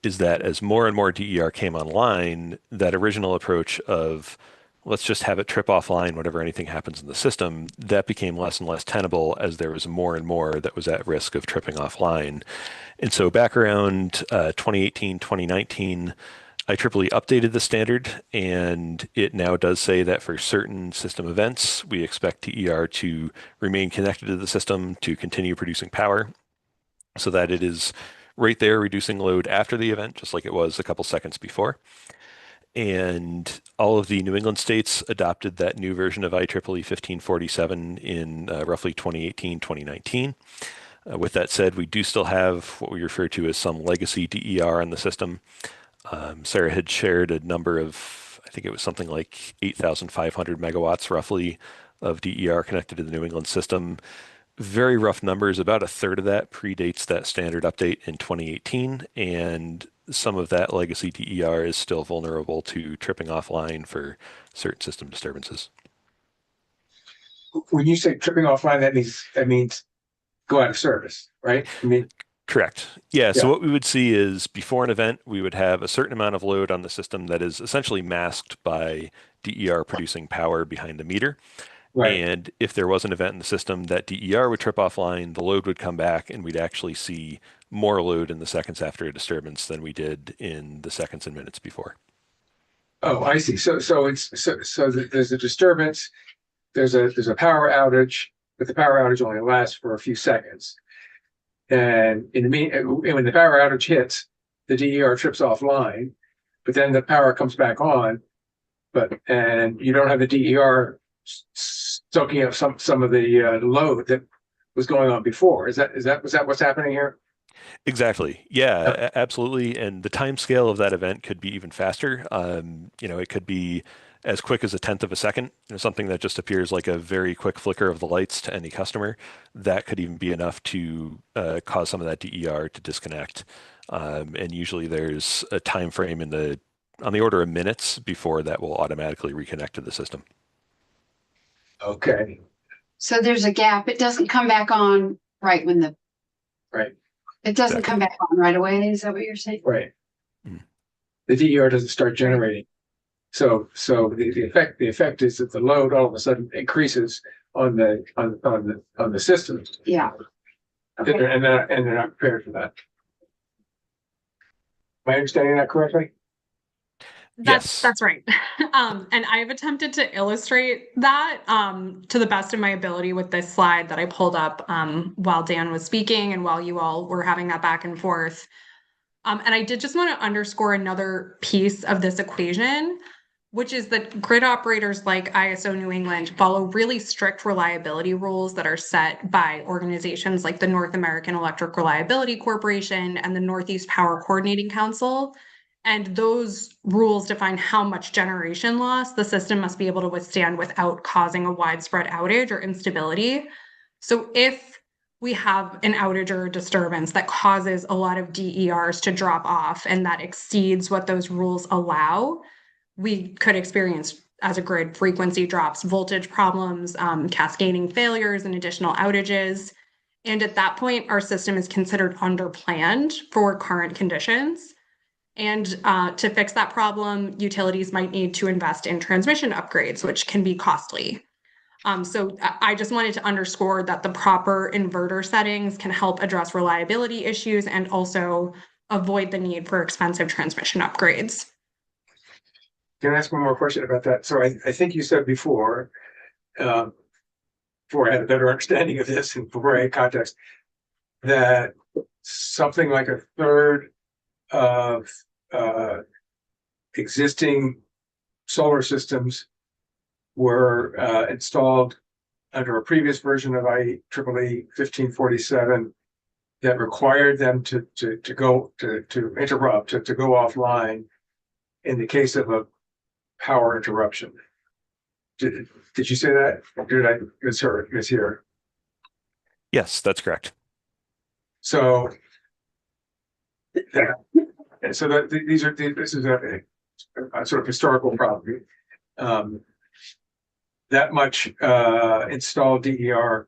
is that as more and more DER came online, that original approach of let's just have it trip offline whenever anything happens in the system, that became less and less tenable as there was more and more that was at risk of tripping offline. And so back around 2018, 2019, IEEE updated the standard, and it now does say that for certain system events, we expect DER to remain connected to the system to continue producing power so that it is right there reducing load after the event, just like it was a couple seconds before. And all of the New England states adopted that new version of IEEE 1547 in roughly 2018, 2019. With that said, we do still have what we refer to as some legacy DER on the system. Sarah had shared a number of, I think it was something like 8,500 megawatts roughly of DER connected to the New England system. Very rough numbers, about a third of that predates that standard update in 2018, and some of that legacy DER is still vulnerable to tripping offline for certain system disturbances. When you say tripping offline, that means go out of service, right? Correct. Yeah. So Yeah. what we would see is before an event, we would have a certain amount of load on the system that is essentially masked by DER producing power behind the meter. Right. And if there was an event in the system that DER would trip offline, the load would come back and we'd actually see more load in the seconds after a disturbance than we did in the seconds and minutes before. Oh, I see. So there's a disturbance, there's a power outage, but the power outage only lasts for a few seconds. And when the power outage hits, the DER trips offline, but then the power comes back on, and you don't have the DER soaking up some of the load that was going on before. Was that what's happening here? Exactly. Yeah, absolutely. And the time scale of that event could be even faster. It could be as quick as a tenth of a second, something that just appears like a very quick flicker of the lights to any customer. That could even be enough to cause some of that DER to disconnect. And usually there's a time frame on the order of minutes before that will automatically reconnect to the system. Okay. So there's a gap. It doesn't come back on right when Right. it doesn't come back on right away. Is that what you're saying? Right. The DER doesn't start generating. So the effect is that the load all of a sudden increases on the system. Yeah. Okay. And they're not prepared for that. Am I understanding that correctly? That's right. And I've attempted to illustrate that to the best of my ability with this slide that I pulled up while Dan was speaking and while you all were having that back and forth. And I did just want to underscore another piece of this equation, which is that grid operators like ISO New England follow really strict reliability rules that are set by organizations like the North American Electric Reliability Corporation and the Northeast Power Coordinating Council. And those rules define how much generation loss the system must be able to withstand without causing a widespread outage or instability. So if we have an outage or a disturbance that causes a lot of DERs to drop off and that exceeds what those rules allow, we could experience as a grid frequency drops, voltage problems, cascading failures, and additional outages. And at that point, our system is considered underplanned for current conditions. And to fix that problem, utilities might need to invest in transmission upgrades, which can be costly. So I just wanted to underscore that the proper inverter settings can help address reliability issues and also avoid the need for expensive transmission upgrades. Can I ask one more question about that? So I think you said before, before I had a better understanding of this and before I had context, that something like a third of existing solar systems were installed under a previous version of IEEE 1547 that required them to interrupt, to go offline in the case of a power interruption. Did you say that? Or did I mishear? Yes, that's correct. So this is a sort of historical problem. That much installed DER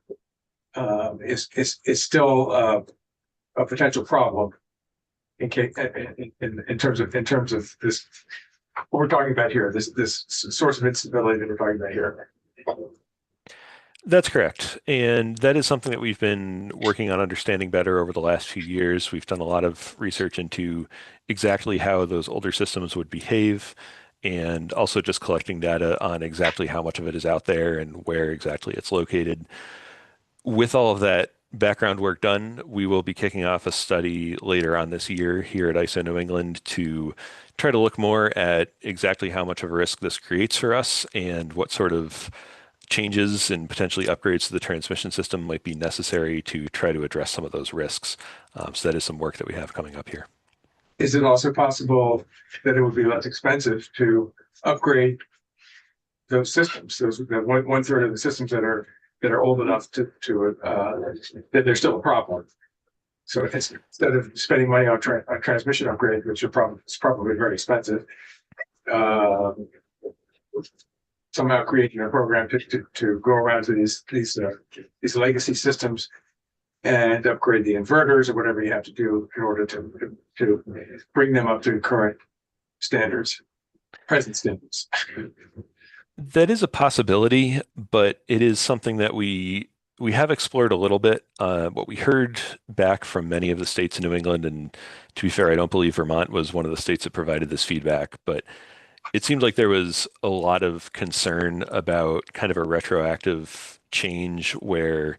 is still a potential problem in terms of this, what we're talking about here, this source of instability that we're talking about here. That's correct. And that is something that we've been working on understanding better over the last few years. We've done a lot of research into exactly how those older systems would behave, and also just collecting data on exactly how much of it is out there and where exactly it's located. With all of that background work done, we will be kicking off a study later on this year here at ISO New England to try to look more at exactly how much of a risk this creates for us and what sort of changes and potentially upgrades to the transmission system might be necessary to try to address some of those risks. So that is some work that we have coming up here. Is it also possible that it would be less expensive to upgrade those systems? Those one third of the systems that are old enough to that they're still a problem. So instead of spending money on transmission upgrade, which is probably very expensive, somehow creating a program to go around to these legacy systems and upgrade the inverters or whatever you have to do in order to bring them up to current standards, present standards. That is a possibility, but it is something that we have explored a little bit. What we heard back from many of the states in New England, and to be fair, I don't believe Vermont was one of the states that provided this feedback, but it seemed like there was a lot of concern about kind of a retroactive change where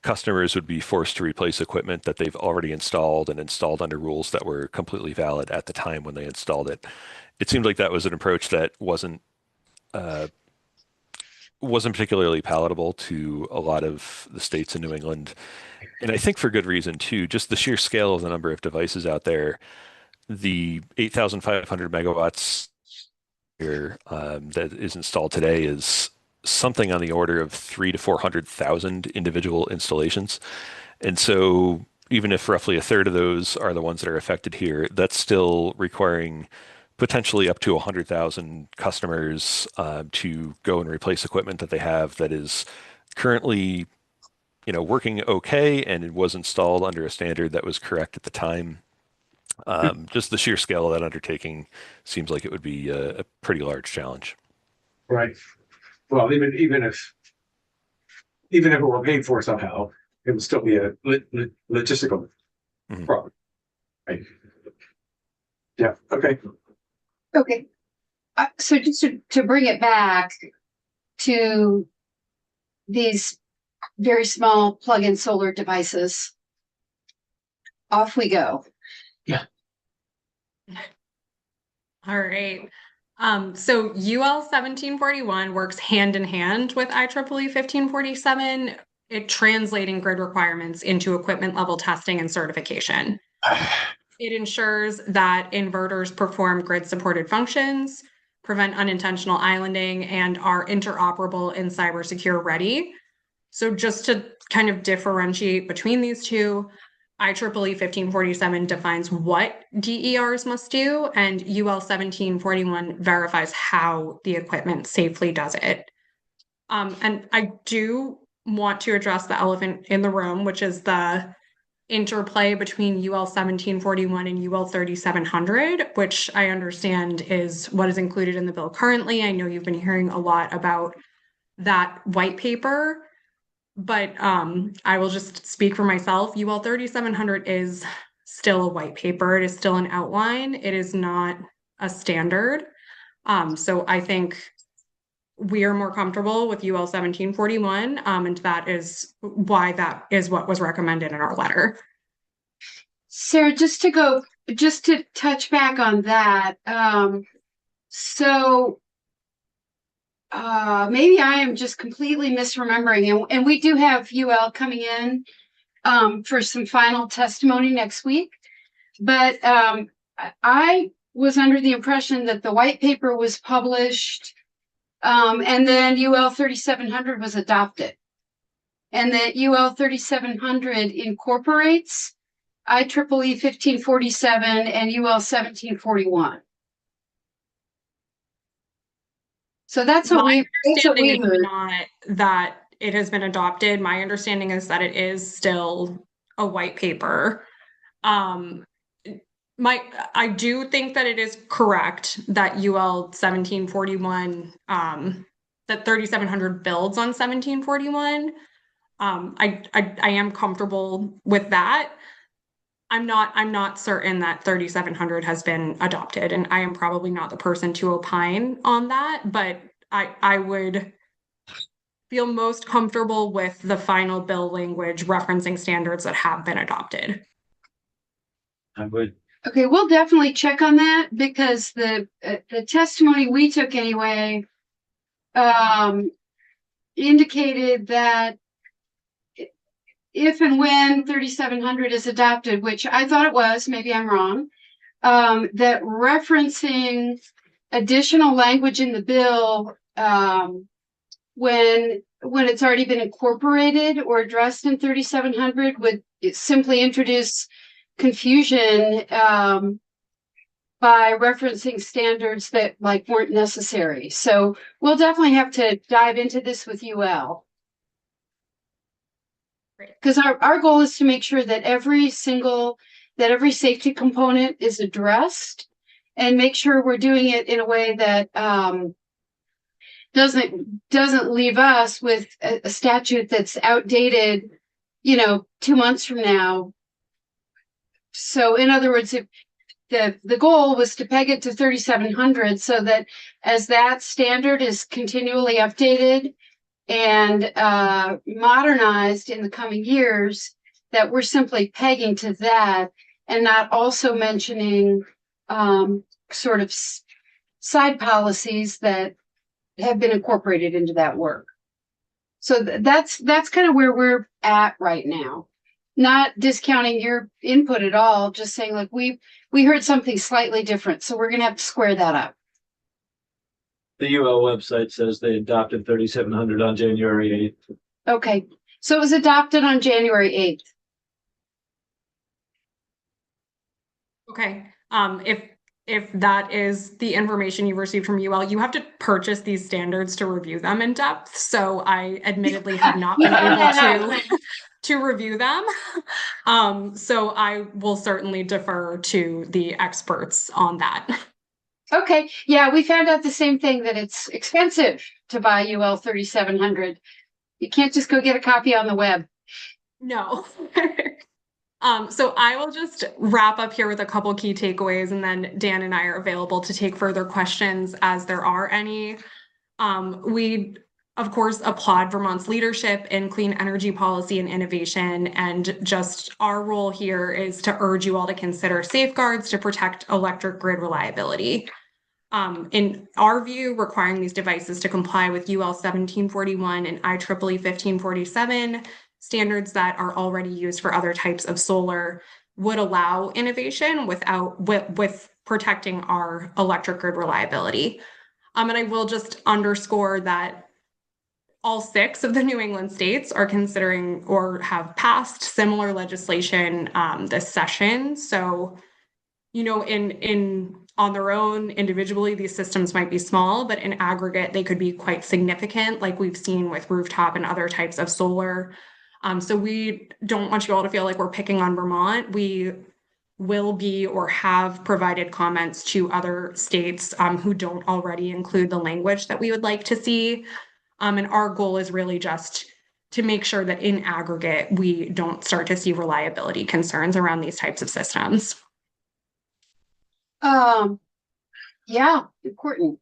customers would be forced to replace equipment that they've already installed and installed under rules that were completely valid at the time when they installed it. It seemed like that was an approach that wasn't particularly palatable to a lot of the states in New England. And I think for good reason too, just the sheer scale of the number of devices out there, the 8,500 megawatts here that is installed today is something on the order of 300,000 to 400,000 individual installations. And so even if roughly a third of those are the ones that are affected here, that's still requiring potentially up to 100,000 customers to go and replace equipment that they have that is currently, working okay, and it was installed under a standard that was correct at the time. Just the sheer scale of that undertaking seems like it would be a pretty large challenge. Right. Well, even if it were paid for somehow, it would still be a logistical problem. Right. Yeah. Okay. Okay. So just to bring it back to these very small plug-in solar devices, off we go. Yeah. All right. So UL 1741 works hand in hand with IEEE 1547, it translating grid requirements into equipment level testing and certification. It ensures that inverters perform grid supported functions, prevent unintentional islanding, and are interoperable and cybersecure ready. So just to kind of differentiate between these two, IEEE 1547 defines what DERs must do, and UL 1741 verifies how the equipment safely does it. And I do want to address the elephant in the room, which is the interplay between UL 1741 and UL 3700, which I understand is what is included in the bill currently. I know you've been hearing a lot about that white paper, but I will just speak for myself. UL 3700 is still a white paper. It is still an outline. It is not a standard. So I think we are more comfortable with UL 1741, and that is why that is what was recommended in our letter. Sarah, just to touch back on that. So maybe I am just completely misremembering, and we do have UL coming in for some final testimony next week. But I was under the impression that the white paper was published, and then UL 3700 was adopted, and that UL 3700 incorporates IEEE 1547 and UL 1741. So that's what we heard. Not that it has been adopted. My understanding is that it is still a white paper. I do think that it is correct that UL 1741, that 3700 builds on 1741. I am comfortable with that. I'm not certain that 3700 has been adopted, and I am probably not the person to opine on that, but I would feel most comfortable with the final bill language referencing standards that have been adopted. I would. Okay, we'll definitely check on that, because the testimony we took anyway indicated that if and when 3700 is adopted, which I thought it was, maybe I'm wrong, that referencing additional language in the bill when it's already been incorporated or addressed in 3700 would simply introduce confusion by referencing standards that weren't necessary. So we'll definitely have to dive into this with UL. Because our goal is to make sure that every safety component is addressed, and make sure we're doing it in a way that doesn't leave us with a statute that's outdated, 2 months from now. So in other words, if the goal was to peg it to 3700 so that as that standard is continually updated and modernized in the coming years, that we're simply pegging to that and not also mentioning sort of side policies that have been incorporated into that work. So that's kind of where we're at right now. Not discounting your input at all, just saying we heard something slightly different, so we're gonna have to square that up. The UL website says they adopted 3700 on January 8th. Okay, so it was adopted on January 8th. Okay, if that is the information you've received from UL, you have to purchase these standards to review them in depth. So I admittedly have not been able to review them. So I will certainly defer to the experts on that. Okay, yeah, we found out the same thing, that it's expensive to buy UL 3700. You can't just go get a copy on the web. No. So I will just wrap up here with a couple key takeaways, and then Dan and I are available to take further questions as there are any. We, of course, applaud Vermont's leadership in clean energy policy and innovation, and just our role here is to urge you all to consider safeguards to protect electric grid reliability. In our view, requiring these devices to comply with UL 1741 and IEEE 1547 standards that are already used for other types of solar would allow innovation with protecting our electric grid reliability. And I will just underscore that all 6 of the New England states are considering or have passed similar legislation this session. So, in on their own, individually, these systems might be small, but in aggregate, they could be quite significant, like we've seen with rooftop and other types of solar. So we don't want you all to feel like we're picking on Vermont. We will be or have provided comments to other states who don't already include the language that we would like to see. And our goal is really just to make sure that in aggregate, we don't start to see reliability concerns around these types of systems. Yeah, important.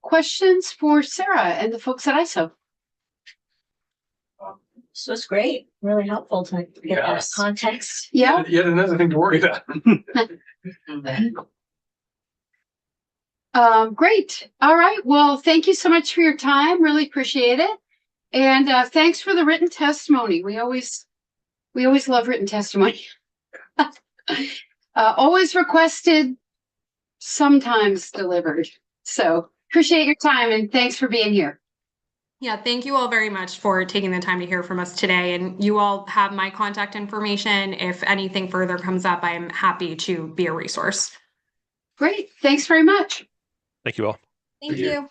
questions for Sarah and the folks at ISO? This was great, really helpful to get that Yes. context. Yeah. Yet another thing to worry about. Great. All right. Well, thank you so much for your time. Really appreciate it. And thanks for the written testimony. We always love written testimony. Always requested, sometimes delivered. So appreciate your time and thanks for being here. Yeah, thank you all very much for taking the time to hear from us today. And you all have my contact information. If anything further comes up, I'm happy to be a resource. Great. Thanks very much. Thank you all. Thank you.